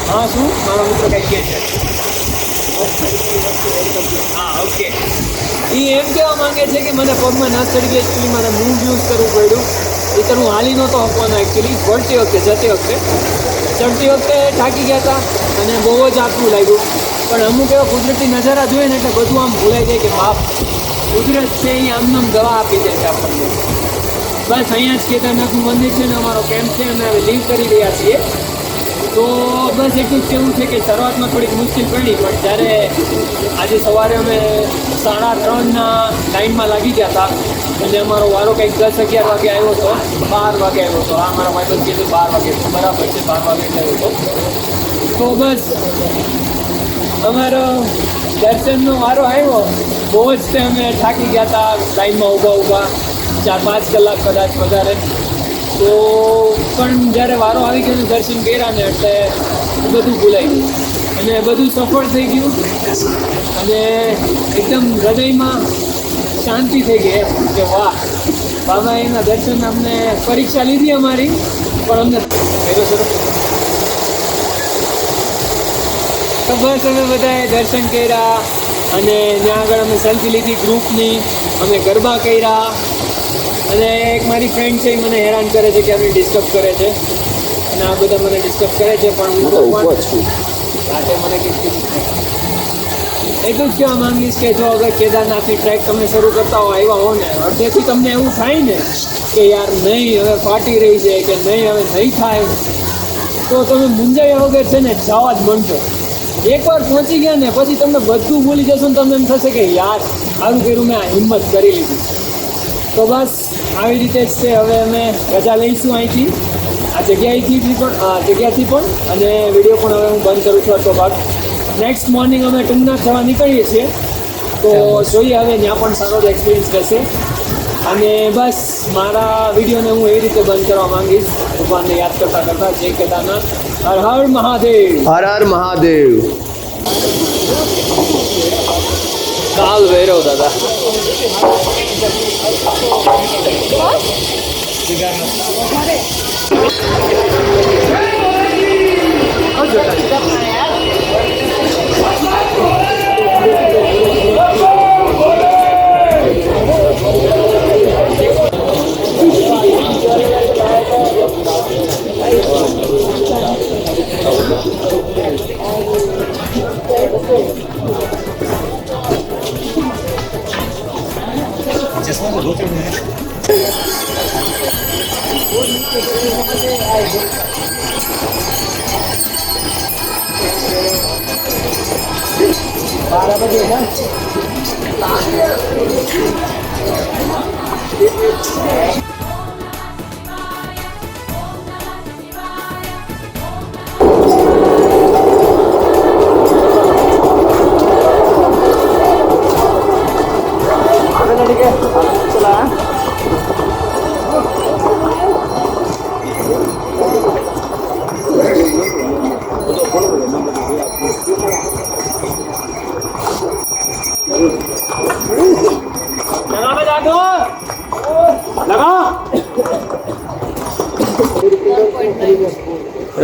હા, શું મારો મિત્ર કંઈક કહે છે? હા ઓકે. એ એમ કહેવા માંગે છે કે મને પગમાં નસ ચડી ગઈ, એકચ્યુઅલી મારે મૂવ યુઝ કરવું પડ્યું. એ તો હું હાલી નહોતો આપવાનો એકચ્યુઅલી, વળતી વખતે જતી વખતે. ચડતી વખતે થાકી ગયા હતા અને બહુ જ આખું લાગ્યું. પણ અમુક એવા કુદરતી નજારા જોઈએ ને એટલે બધું આમ ભૂલાઈ જાય કે બાપ કુદરત છે એ આમ દવા આપી દે છે આપણને. બસ અહીંયા જ કેદારનાથનું મંદિર છે ને અમારો કેમ્પ છે, અમે હવે લીવ કરી રહ્યા છીએ. તો બસ એટલું જ કહેવું છે કે શરૂઆતમાં થોડીક મુશ્કેલ પડી, પણ જ્યારે આજે સવારે અમે 3:30 લાઇનમાં લાગી ગયા હતા અને અમારો વારો કંઈક 10-11 વાગે આવ્યો હતો, 12 વાગે આવ્યો હતો. આ મારા ભાઈ કીધું 12 વાગે, બરાબર છે 12 વાગે આવ્યો હતો. તો બસ અમારો દર્શનનો વારો આવ્યો. બહુ જ તે અમે થાકી ગયા હતા લાઈનમાં ઊભા 4-5 કલાક કદાચ વધારે. તો પણ જ્યારે વારો આવી ગયો ને દર્શન કર્યા ને એટલે બધું ભૂલાઈ ગયું અને બધું સફળ થઈ ગયું અને એકદમ હૃદયમાં શાંતિ થઈ ગઈ એમ કે વાહ બાબા એના દર્શન. અમને પરીક્ષા લીધી અમારી, પણ અમને કર્યો છે. તો બસ અમે બધાએ દર્શન કર્યા અને ત્યાં આગળ અમે સેલ્ફી લીધી ગ્રુપની, અમે ગરબા કર્યા. અને એક મારી ફ્રેન્ડ છે એ મને હેરાન કરે છે કે અમને ડિસ્ટર્બ કરે છે અને આ બધા મને ડિસ્ટર્બ કરે છે, પણ હું તો રાતે મને એટલું જ કહેવા માંગીશ કે જો અગર કેદારનાથની ટ્રેક તમે શરૂ કરતા હો, આવ્યા હો ને અડધેથી તમને એવું થાય ને કે યાર નહીં હવે ફાટી રહી છે કે નહીં હવે નહીં થાય, તો તમે મુંજાયા વગર છે ને જવા જ માંડજો. એકવાર પહોંચી ગયા ને પછી તમને બધું ભૂલી જશો ને તમને એમ થશે કે યાર સારું કર્યું મેં આ હિંમત કરી લીધી. તો બસ આવી રીતે જ છે. હવે અમે રજા લઈશું અહીંથી, આ જગ્યાએથી પણ અને વિડીયો પણ હવે હું બંધ કરું છું અડધો ભાગ. નેક્સ્ટ મોર્નિંગ અમે ટુંગનાથ જવા નીકળીએ છીએ. તો જોઈએ હવે ત્યાં પણ સારો જ એક્સપિરિયન્સ રહેશે. અને બસ મારા વિડીયોને હું એવી રીતે બંધ કરવા માંગીશ, ભગવાનને યાદ કરતાં કરતાં. જય કેદારનાથ, હર હર મહાદેવ. હર હર મહાદેવ. કાલ ભૈરવ દાદા.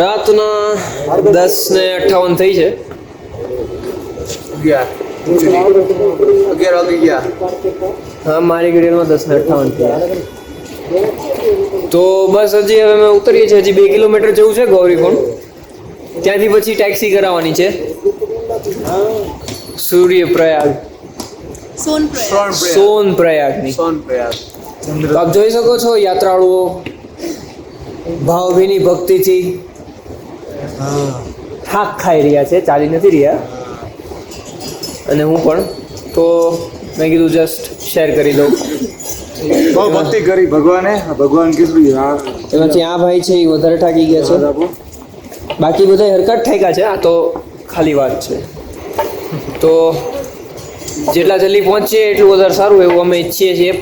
રાતના 10:58 થઈ છે. 11 વાગી ગયા. હા મારી ઘડિયાળમાં 10:58 થયા. તો બસ હજી હવે અમે ઉતરીએ છીએ. હજી 2 કિલોમીટર જવું છે ગૌરીકુંડ, ત્યાંથી પછી ટેક્સી કરાવવાની છે સૂર્યપ્રયાગ સોનપ્રયાગની. તો આપ જોઈ શકો છો યાત્રાળુઓ ભાવભીની ભક્તિથી થાક ખાઈ રહ્યા છે, ચાલી નથી રહ્યા. અને હું પણ તો મેં કીધું જસ્ટ શેર કરી દઉં. બહુ ભક્તિ કરી ભગવાને, ભગવાન કીધું એમાંથી આ ભાઈ છે એ વધારે થાકી ગયા છે, બાકી બધા હરકત થાક્યા છે. આ તો ખાલી વાત છે. તો જેટલા જલ્દી પહોંચીએ એટલું વધારે સારું એવું અમે ઈચ્છીએ છીએ.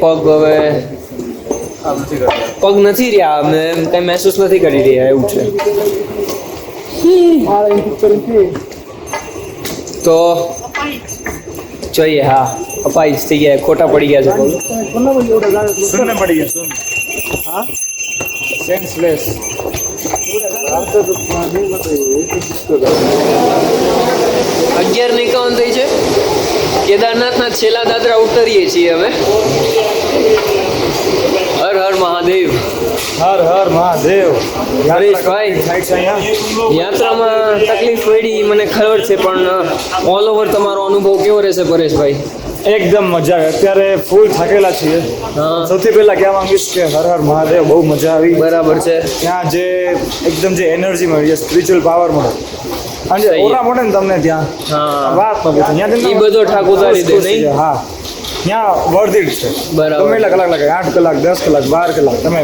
પગ નથી રહ્યા, અમે કંઈ મહેસૂસ નથી કરી રહ્યા એવું છે. તો જોઈએ. હા અપાઈ જ થઈ ગયા, ખોટા પડી ગયા છે પગ. સુનને પડી ગયા સુન. હા સેન્સલેસ. 11:51 થઈ છે. કેદારનાથના છેલ્લા દાદરા ઉતરીએ છીએ અમે. હર હર મહાદેવ. હર હર મહાદેવ. હરેશભાઈ, સાઈડ છે અહીંયા. યાત્રામાં તકલીફ પડી મને ખબર છે, પણ ઓલ ઓવર તમારો અનુભવ કેવો રહેશે પરેશભાઈ? એકદમ મજા આવે. અત્યારે ફૂલ થાકેલા છીએ. હા. સૌથી પહેલા કહેવા માંગીશ કે હર હર મહાદેવ. બહુ મજા આવી. બરાબર છે. ત્યાં જે એકદમ જે એનર્જી મળી, સ્પિરિચ્યુઅલ પાવર મળે અને જે સહી. ઓરા મળે ને તમને ત્યાં હા, વાત ન પૂછો. ત્યાં ઈ બધો ઠાક ઉતારી દે, નહીં? હા, ત્યાં વર્ધિત છે. બરાબર. ગમે એટલા કલાક લાગે, 8 કલાક, 10 કલાક, 12 કલાક તમે.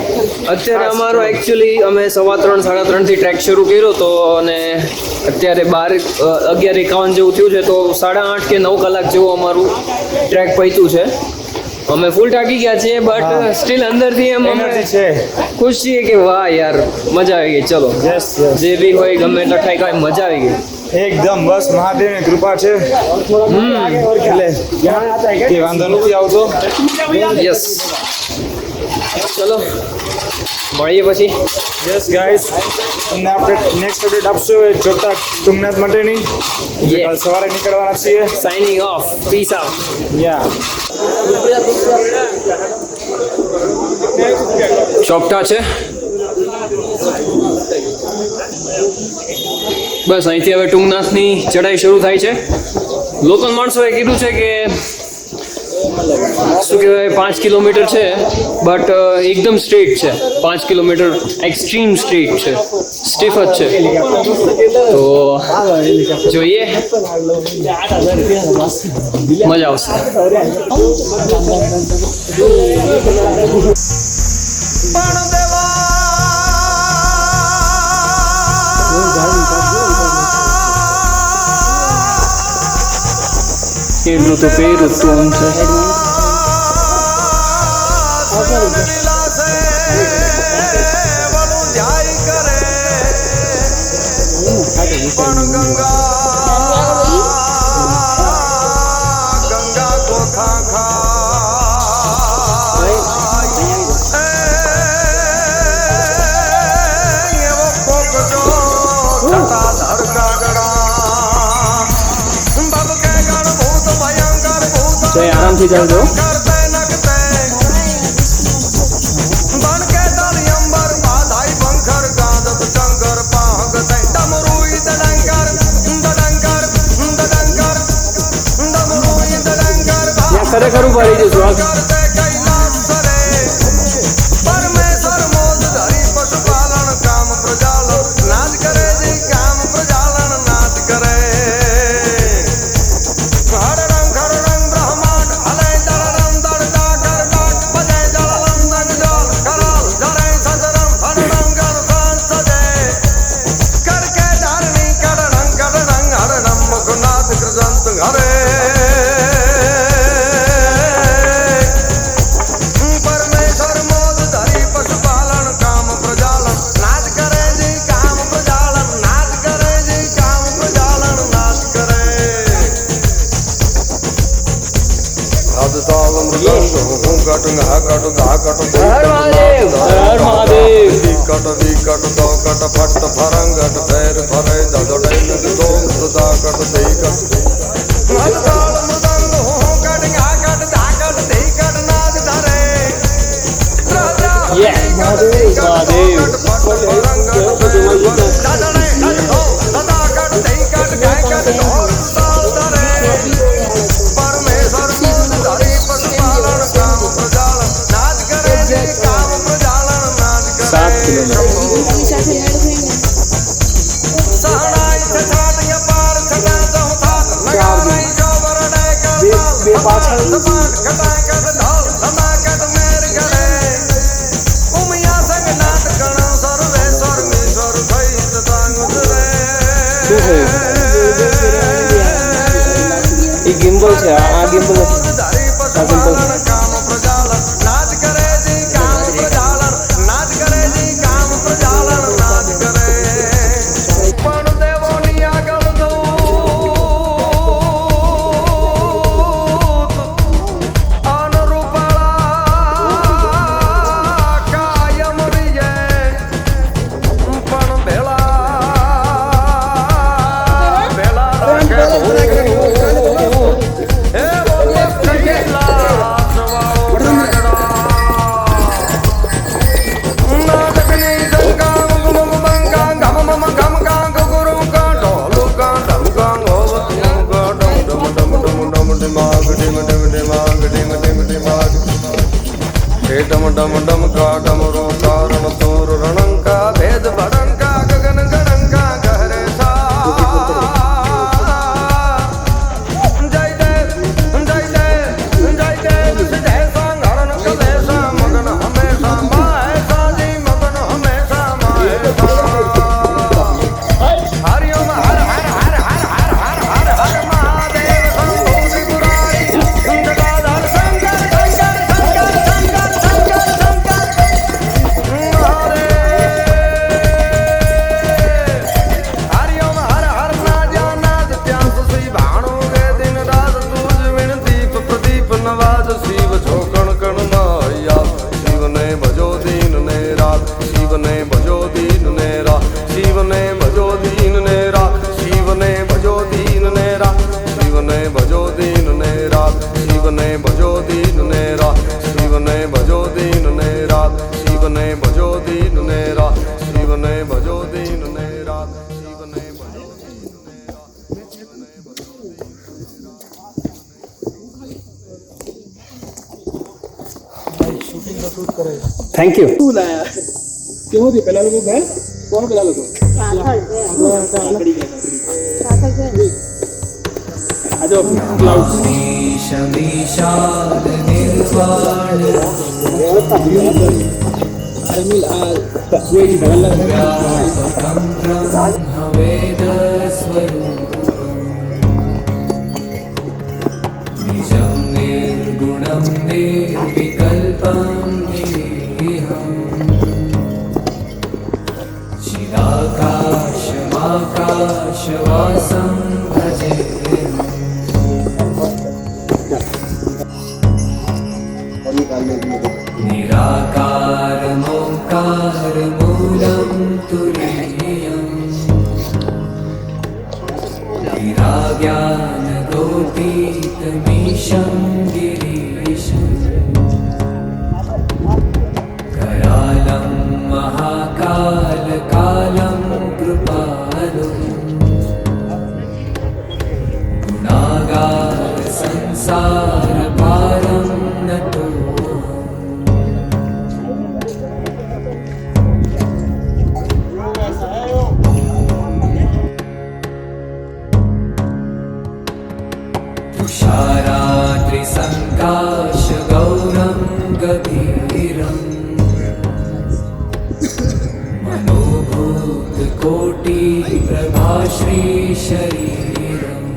અત્યારે અમારો એકચ્યુઅલી અમે 3:15 3:30 થી ટ્રેક શરૂ કર્યો તો, અને અત્યારે 11:51 જેવું થયું છે, તો 8:30 કે 9 કલાક જેવું અમારું ટ્રેક પત્યું છે. અમે ફૂલ થાકી ગયા છીએ, બટ સ્ટીલ અંદરથી એમ અમે એનર્જી છે. ખુશ છીએ કે વાહ યાર, મજા આવી ગઈ. ચલો, યસ યસ. જે બી હોય ગમે એટલા ઠાઈ કાંઈ મજા આવી ગઈ. એકદમ બસ મહાદેવની કૃપા છે એટલે કે વાંધો નથી આવતો. યસ, ચલો મળીએ પછી. યસ ગાઈસ, તમને આપણે નેક્સ્ટ અપડેટ આપશું એ જોતા તુંગનાથ માટેની. Yeah. કાલ સવારે નીકળવાના છીએ. Signing off, peace out. યા ચોકટા છે. બસ અહીંથી હવે ટુંગનાથની ચઢાઈ શરૂ થાય છે. લોકલ માણસોએ કીધું છે કે શું કહેવાય 5 કિલોમીટર છે, બટ એકદમ સ્ટ્રેટ છે. 5 કિલોમીટર એક્સ્ટ્રીમ સ્ટ્રેટ છે, સ્ટીફ જ છે. તો જોઈએ, મજા આવશે. એટલું તો પહેરું તું છે. આરામથી ચાલજો. ખરેખર ઉભા રહી જશું. હર મહાદેવ, હર મહાદેવ. વિકટ વિકટ દોકટ ફટ ફરંગટ ફેર ફરે દગડે નગતો સદા કટ દેકટ હલતાળ મૃદંગ હો કટ ગાકટ ધાકટ દેકટ નાદ ધરે રાજા મહાદેવ, મહાદેવ. ફટ ફરંગટ ફેર ફરે દગડે નગતો સદા કટ દેકટ ગાકટ ઢોલ તાલ ધરે પરમેશ્વર મોદ ધરી પશુપાલન કામ પ્રજાલન નાદ કરે જે કામ પ્રજાલન નાદ કરે 7 કિલોમીટર. બે પાછળ એ ગિમ્બલ છે. આ ગિમ્બલ નથી. આ ગિમ્બલ કામ પ્રજાલન નાદ કરે જી કામ પ્રજાલન નાદ કરે જી કામ પ્રજાલન નાદ કરે પણ દેવોની આગળ દૂત અનરૂપાળા કાયમ રીએ પણ ભેળા રાખે હે टिमाग टिम टिम टिमाग टिम टिम टिमाग हे डम डम डम का डमरो कारण तोर रणंका भेद भड़ंका गगन गणंका गहरे सा जय देव जय देव जय देव सिद्धे सांगरण कलेसा मगन हमेशा माए साजी मगन हमेशा माए सा हरिओम हर हर हर हर हर हर हर हर महादेव शंभो त्रिपुरारी गदाधर शंकर शंकर शंकर शंकर शंकर शंकर हरिओम हर हर नाजा नाद प्यांस श्री भाणु गे दिन रात तूज विण दीप प्रदीप नवाज शिव छो कण कण माया शिव ने भजो दीन ने रात शिव ने भजो दीन ने रात शिव ने भजो दीन ने रात शिव ने भजो दीन ने रात शिव ने भजो दीन ने रात शिव ने भजो दीन ने रात शिव ने भजो दीन ने रात शिव ने भजो दीन ने रात शिव ने भजो दीन ने रात शिव ने भजो થેન્ક યુ. કેવું થયું પેલા લોકો ગયા કોણ પેલા લોકો આજો ક્લાઉડ चिदाकाशमाकाशवासं भजे निराकारमोङ्कारमूलं तुरीयम् निराज्ञानगोपीतमीशं गिरीशम् करालं महाकालकालं कृपालु गुणागार संसारपारं नतो तुषाराद्रिसङ्काशगौरं गभीरम् मनोभूतकोटिप्रभाश्रीशरीरम्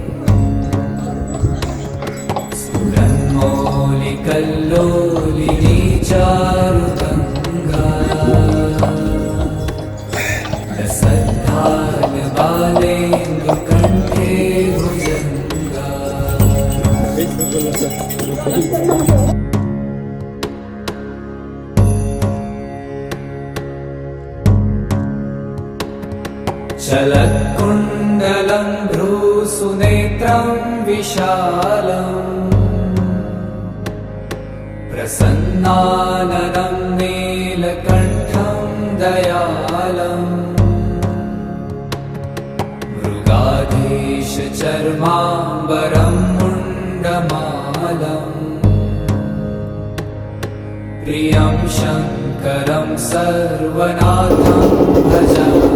स्फुरन्मौलिकल्लोलिनी चारुगङ्गा रसद्धालबालेन्दुकण्ठे भुजङ्गा चलत्कुण्डलं भ्रूसुनेत्रं विशालम् प्रसन्नाननं नीलकण्ठं दयालम् मृगाधीशचर्माम्बरं मुण्डमालम् प्रियं शङ्करं सर्वनाथं भजामि.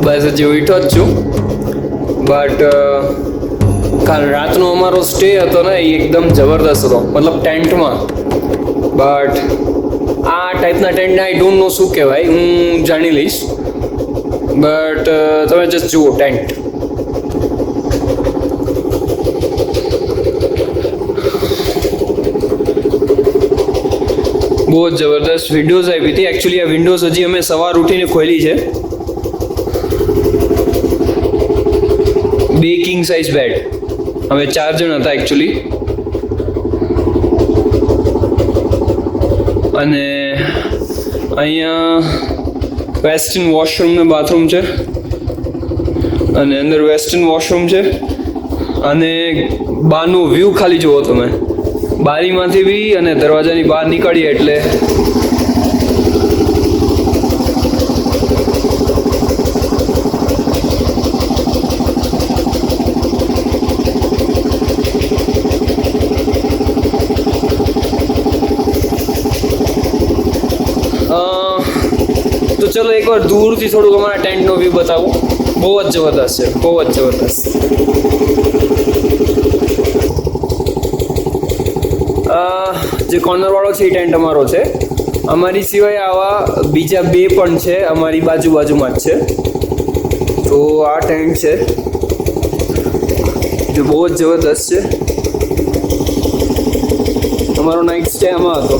બસ હજી ઉઠ્યો જ છું બટ કાલ રાતનો અમારો સ્ટે હતો ને એ એકદમ જબરદસ્ત હતો મતલબ ટેન્ટમાં બટ આ ટાઈપના ટેન્ટને આઈ ડોન્ટ નો શું કહેવાય હું જાણી લઈશ બટ તમે જસ્ટ જુઓ ટેન્ટ બહુ જ જબરદસ્ત વિન્ડોઝ આવી હતી એકચ્યુઅલી આ વિન્ડોઝ હજી અમે સવાર ઉઠીને ખોલી છે બે કિંગ સાઇઝ બેડ અમે 4 જણ હતા એકચ્યુઅલી અને અહીંયા વેસ્ટર્ન વોશરૂમ ને બાથરૂમ છે અને અંદર વેસ્ટર્ન વોશરૂમ છે અને બહારનો વ્યૂ ખાલી જુઓ તમે બારીમાંથી બી અને દરવાજાની બહાર નીકળીએ એટલે ચલો એકવાર દૂરથી થોડુંક અમારા ટેન્ટનો વ્યૂ બતાવું. બહુ જ જબરદસ્ત છે, બહુ જ જબરદસ્ત. જે કોર્નરવાળો છે એ ટેન્ટ અમારો છે. અમારી સિવાય આવા બીજા 2 પણ છે, અમારી બાજુમાં જ છે. તો આ ટેન્ટ છે જે બહુ જ જબરદસ્ત છે. અમારો નાઇટ સ્ટે આમાં હતો.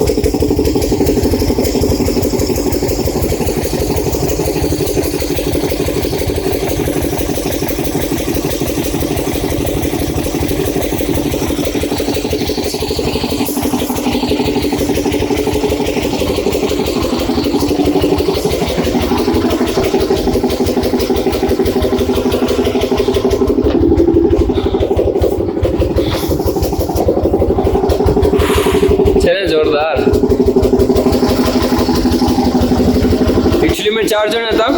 છે ને જોરદાર. એકચ્યુઅલી મેં 4 જણ હતા.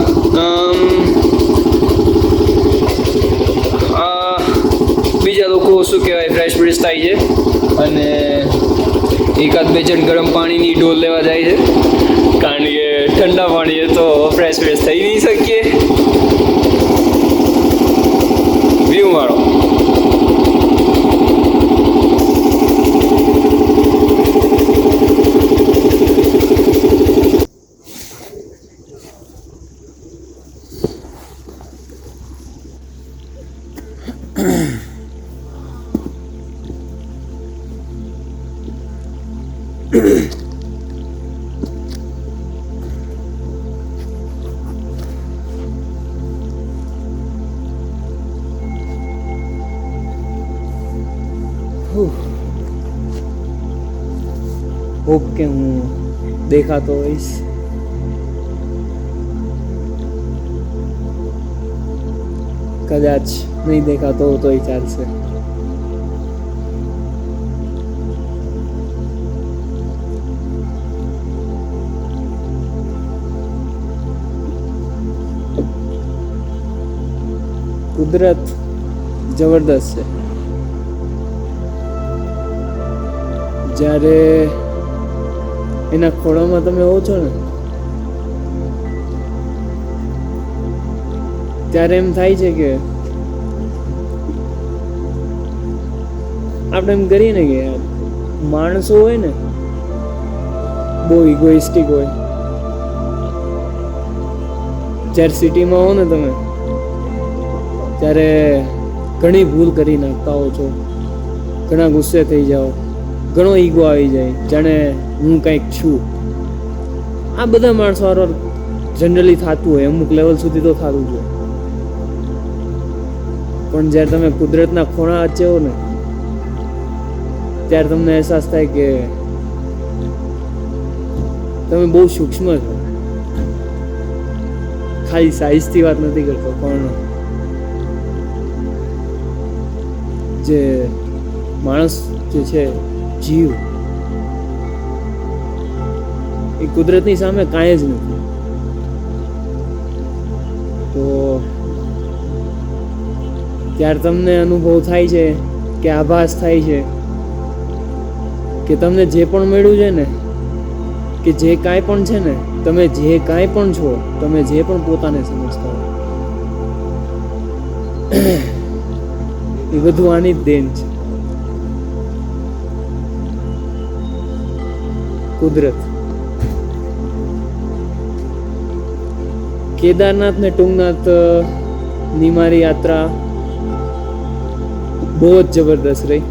બીજા લોકો શું કહેવાય ફ્રેશ બ્રેશ થાય છે અને 1-2 જણ ગરમ પાણીની ડોલ લેવા જાય છે, કારણ કે ઠંડા પાણીએ તો ફ્રેશ બ્રેશ થઈ નહીં શકીએ. વ્યૂ મારો. હોપ કે હું દેખાતો હોઈશ. કદાચ નહીં દેખાતો હો તોય ચાલશે. કુદરત જબરદસ્ત છે. જ્યારે એના ખોળામાં તમે હો છો ને ત્યારે એમ થાય છે કે આપણે એમ કરીએ ને કે યાર માણસો હોય ને બહુ ઇગોઇસ્ટિક હોય. જ્યારે સિટીમાં હો ને તમે ત્યારે ઘણી ભૂલ કરી નાખતા હો છો, ઘણા ગુસ્સે થઈ જાઓ, ઘણો ઈગો આવી જાય, જાણે હું કંઈક છું. આ બધા માણસો હારો જનરલી થતું હોય, અમુક લેવલ સુધી તો થતું જ હોય. પણ જ્યારે તમે કુદરતના ખોળા વચ્ચે હો ને ત્યારે તમને અહેસાસ થાય કે તમે બહુ સૂક્ષ્મ છો. ખાલી સાઈઝથી વાત નથી કરતો, પણ જે માણસ જે છે જીવ એ કુદરતની સામે કાંઈ જ નથી. તો ત્યારે તમને અનુભવ થાય છે કે આભાસ થાય છે કે તમને જે પણ મળ્યું છે ને, કે જે કાંઈ પણ છે ને, તમે જે કાંઈ પણ છો, તમે જે પણ પોતાને સમજતા હો, એ બધું આની જ દેન છે. કુદરત. કેદારનાથ ને ટુંગનાથ ની મારી યાત્રા બહુ જ જબરદસ્ત રહી.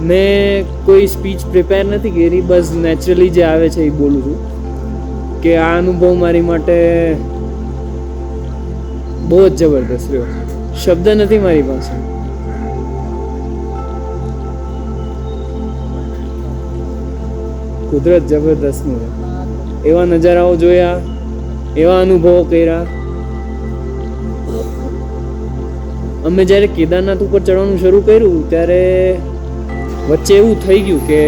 મેં કોઈ સ્પીચ પ્રિપેર નથી કરી, બસ નેચરલી જે આવે છે એ બોલું છું કે આ અનુભવ મારી માટે બહુ જ જબરદસ્ત રહ્યો. શબ્દ નથી મારી પાસે. કુદરત જબરદસ્ત નું એવા નજારાઓ જોયા, એવા અનુભવો કર્યા. અમે જ્યારે કેદારનાથ ઉપર ચડવાનું શરૂ કર્યું ત્યારે વચ્ચે એવું થઈ ગયું કે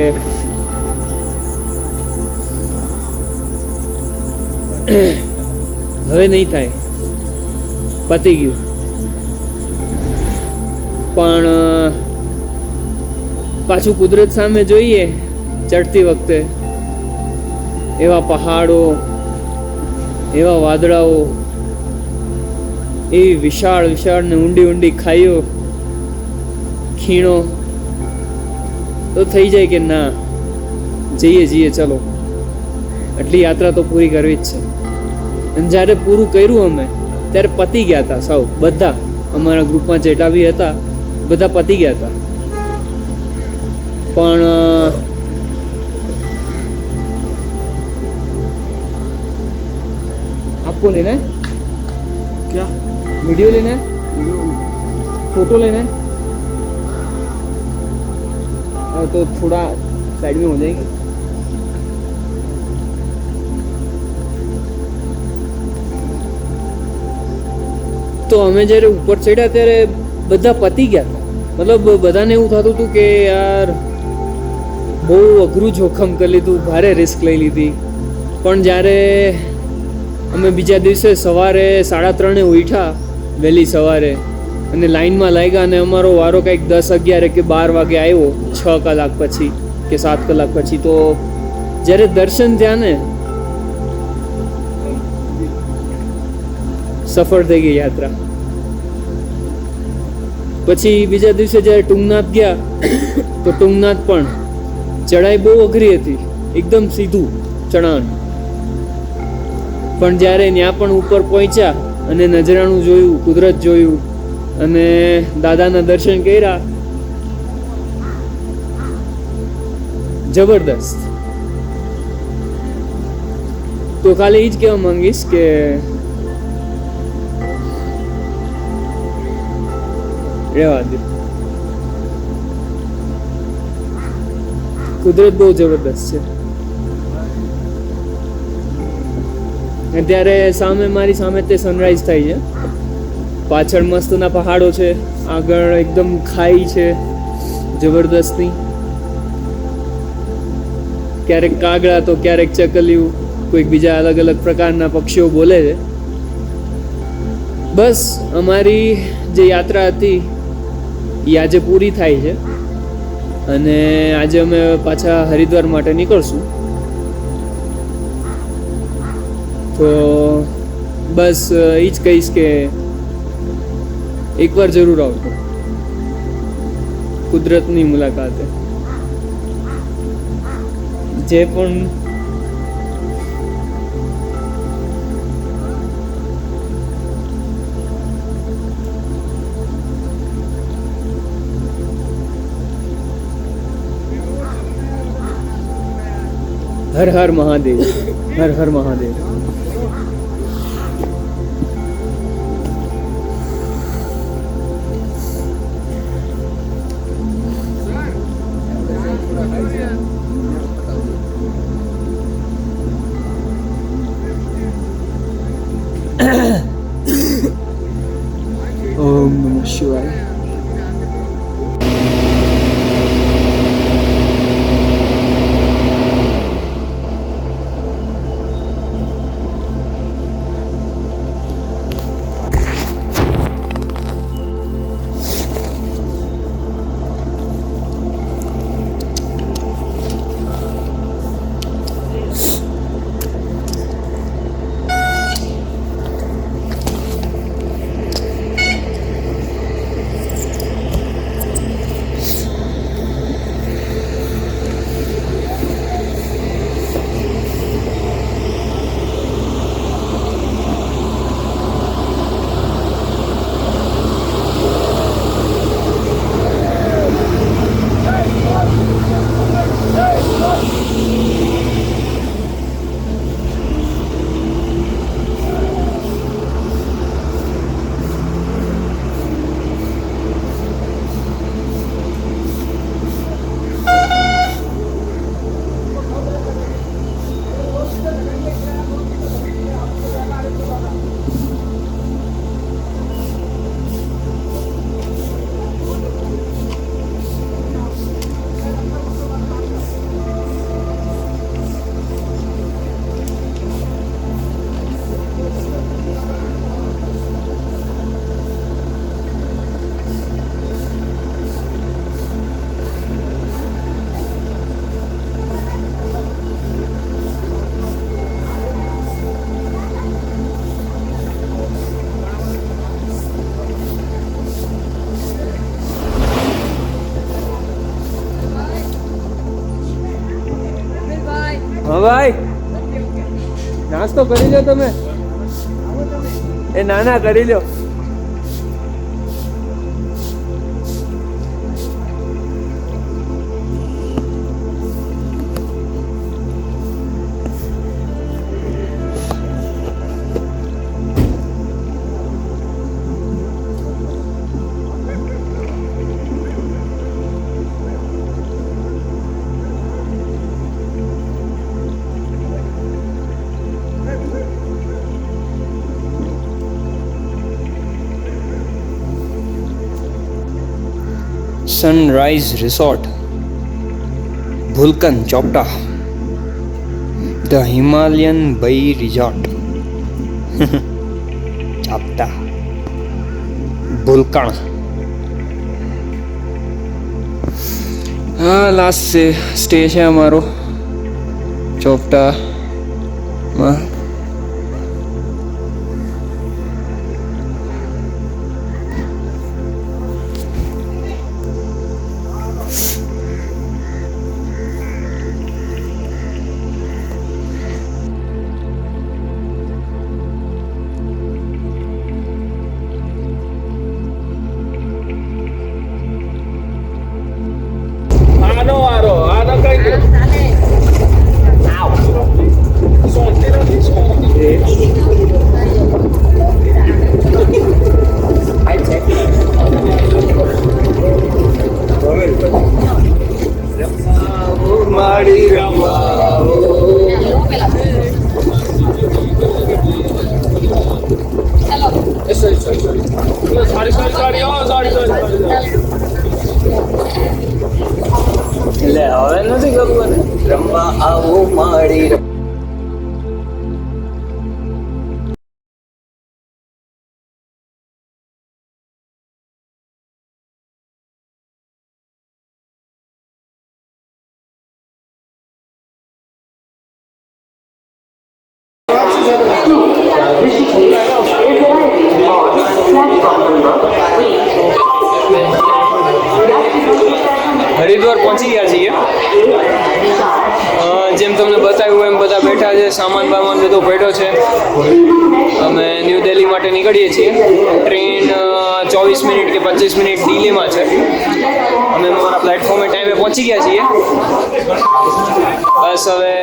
હવે નહીં થાય, પતી ગયું. પણ પાછું કુદરત સામે જોઈએ ચડતી વખતે એવા પહાડો, એવા વાદળાઓ, એવી વિશાળ વિશાળ ને ઊંડી ઊંડી ખાઈઓ, ખીણો, તો થઈ જાય કે ના જઈએ ચલો, આટલી યાત્રા તો પૂરી કરવી જ છે. અને જ્યારે પૂરું કર્યું અમે ત્યારે પતી ગયા હતા સૌ, બધા અમારા ગ્રુપમાં જેટલા બી હતા બધા પતી ગયા હતા. પણ आपको लेना है क्या वीडियो लेना है, फोटो लेना है, तो थोड़ा साइड में हो जाएगी. તો અમે જ્યારે ઉપર ચડ્યા ત્યારે બધા પતી ગયા હતા. મતલબ બધાને એવું થતું હતું કે યાર બહુ અઘરું જોખમ કરી લીધું, ભારે રિસ્ક લઈ લીધી. પણ જ્યારે અમે બીજા દિવસે સવારે 3:30 ઉઠ્યા, વહેલી સવારે, અને લાઈનમાં લાગ્યા, અને અમારો વારો કંઈક 10, 11 કે 12 વાગે આવ્યો, 6 કલાક પછી કે 7 કલાક પછી. તો જ્યારે દર્શન થયા ને, સફળ થઈ ગઈ યાત્રા. પછી બીજા દિવસે જ્યારે ટુંગનાથ ગયા તો ટુંગનાથ પણ ચઢાઈ બહુ અઘરી હતી, એકદમ સીધું ચઢાણ. પણ જ્યારે ત્યાં પણ ઉપર પહોંચ્યા અને નજરાણું જોયું, કુદરત જોયું અને દાદાના દર્શન કર્યા, જબરદસ્ત. તો ખાલી એ જ કહેવા માંગીશ કે રહેવા દે, કુદરત બહુ જબરદસ્ત છે. અત્યારે સામે મારી સામે તે સનરાઈઝ થાય છે, પાછળ મસ્તના પહાડો છે, આગળ એકદમ ખાઈ છે જબરદસ્તની. ક્યારેક કાગડા તો ક્યારેક ચકલિયું, કોઈક બીજા અલગ અલગ પ્રકારના પક્ષીઓ બોલે છે. બસ અમારી જે યાત્રા હતી એ આજે પૂરી થાય છે, અને આજે અમે પાછા હરિદ્વાર માટે નીકળશું. તો બસ એ જ કહીશ કે એકવાર જરૂર આવજો કુદરતની મુલાકાતે. જે પણ હર હર મહાદેવ, હર હર મહાદેવ. ઓમ નમઃ શિવાય. હા ભાઈ, નાસ્તો કરી લો તમે. એ ના કરી લો. Sunrise resort, Bhulkan Chopta, the Himalayan બઈ રિઝોર્ટ, ચાપટા, ભૂલકણ. હા, લાસ્ટ સ્ટે છે અમારો ચોપટામાં. એટલે હવે નથી ખબર રમવા આવો મારી. હરિદ્વાર પહોંચી ગયા છીએ. જેમ તમને બતાવ્યું એમ બધા બેઠા છે, સામાન બામાન બધો પડ્યો છે. અમે ન્યૂ દિલ્હી માટે નીકળીએ છીએ. ટ્રેન 24 મિનિટ કે 25 મિનિટ ડિલેમાં છે. અમે અમારા પ્લેટફોર્મે ટાઈમે પહોંચી ગયા છીએ. બસ હવે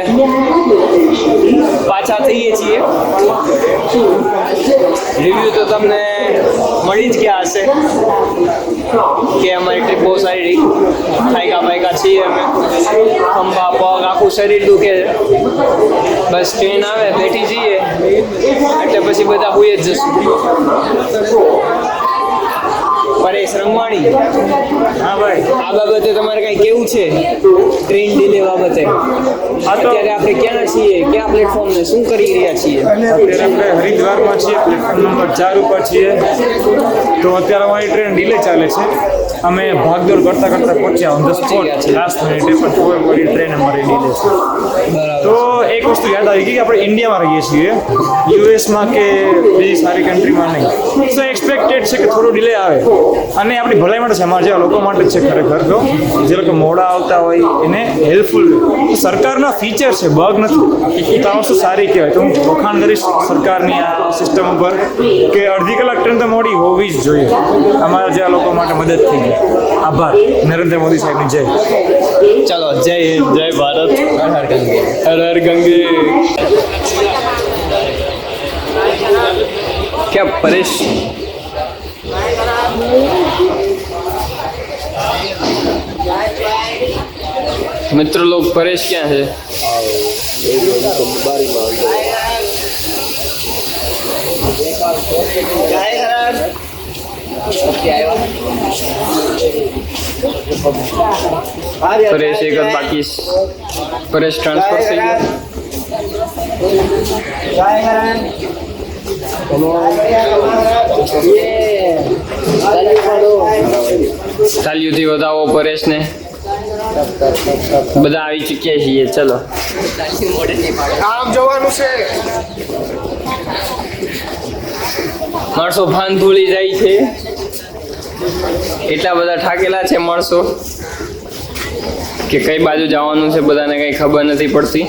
પાછા થઈએ છીએ. રિવ્યૂ તો તમને મળી જ ગયા હશે કે અમારી ટ્રીપ બહુ સારી રહી. થાયકા છીએ અમે, ખંભા પગ આખું શરીર દુખે છે. બસ ટ્રેન આવે બેઠી જઈએ એટલે પછી બધા હોઈ જ જશું. પરેશ રંગવાણી, હા ભાઈ, આ બાબતે તમારે કઈ કેવું છે? ટ્રેન ડિલે બાબતે અત્યારે આપણે ક્યાં છીએ, કયા પ્લેટફોર્મ ને શું કરી રહ્યા છીએ? અત્યારે આપણે હરિદ્વારમાં છીએ, પ્લેટફોર્મ નંબર 4 ઉપર છીએ. તો અત્યારે અમારી ટ્રેન ડિલે ચાલે છે. અમે ભાગદોડ કરતા પહોંચ્યા ઓન ધ સ્પોટ લાસ્ટ મિનિટે, પણ કોઈ બધી ટ્રેન અમારી ડિલે છે. તો એક વસ્તુ યાદ આવી ગઈ કે આપણે ઇન્ડિયામાં રહીએ છીએ, યુએસમાં કે બીજી સારી કન્ટ્રીમાં નહીં. તો એક્સપેક્ટેડ છે કે થોડું ડિલે આવે, અને આપણી ભલાઈ માટે છે, અમારા જેવા લોકો માટે જ છે ખરેખર. તો જે લોકો મોડા આવતા હોય એને હેલ્પફુલ. સરકારના ફીચર છે, બગ નથી. તો આ વસ્તુ સારી કહેવાય. તો હું વખાણ કરીશ સરકારની આ સિસ્ટમ ઉપર કે અડધી કલાક ટ્રેન તો મોડી હોવી જ જોઈએ. અમારા જેવા લોકો માટે મદદ થઈ ગઈ. આભાર નરેન્દ્ર મોદી સાહેબની જય. ચાલો, જય હિન્દ, જય ભારત, હર હર ગંગે. क्या परेश मित्र लोग, परेश क्या है? परेश एक बाकी, परेश ट्रांसफर થઈ ગયો. તાલીઓથી વધાવો પરેશને. બધા આવી ચૂક્યા છીએ. ચલો, આમ જવાનું છે. માણસો ભાન ભૂલી જાય છે, એટલા બધા થાકેલા છે માણસો કે કઈ બાજુ જવાનું છે બધાને કઈ ખબર નથી પડતી.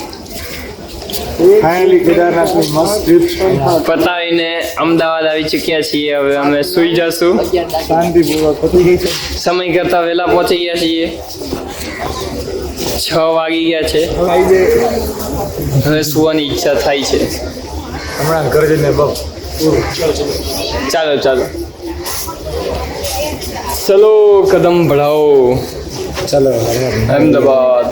ફાઇનલી કેદારનાથની મસ્ત ટ્રીપ પતાવીને અમદાવાદ આવી ચૂક્યા છીએ. હવે અમે સૂઈ જશું. શાંતિપૂર્વક પતી ગઈ છે. સમય કરતાં વહેલા પહોંચી ગયા છીએ. 6 વાગી ગયા છે. હવે સુવાની ઈચ્છા થાય છે. હમણાં ઘરે જઈને બપ ચાલો ચલો કદમ बढ़ाओ ચાલો અહેમદાબાદ.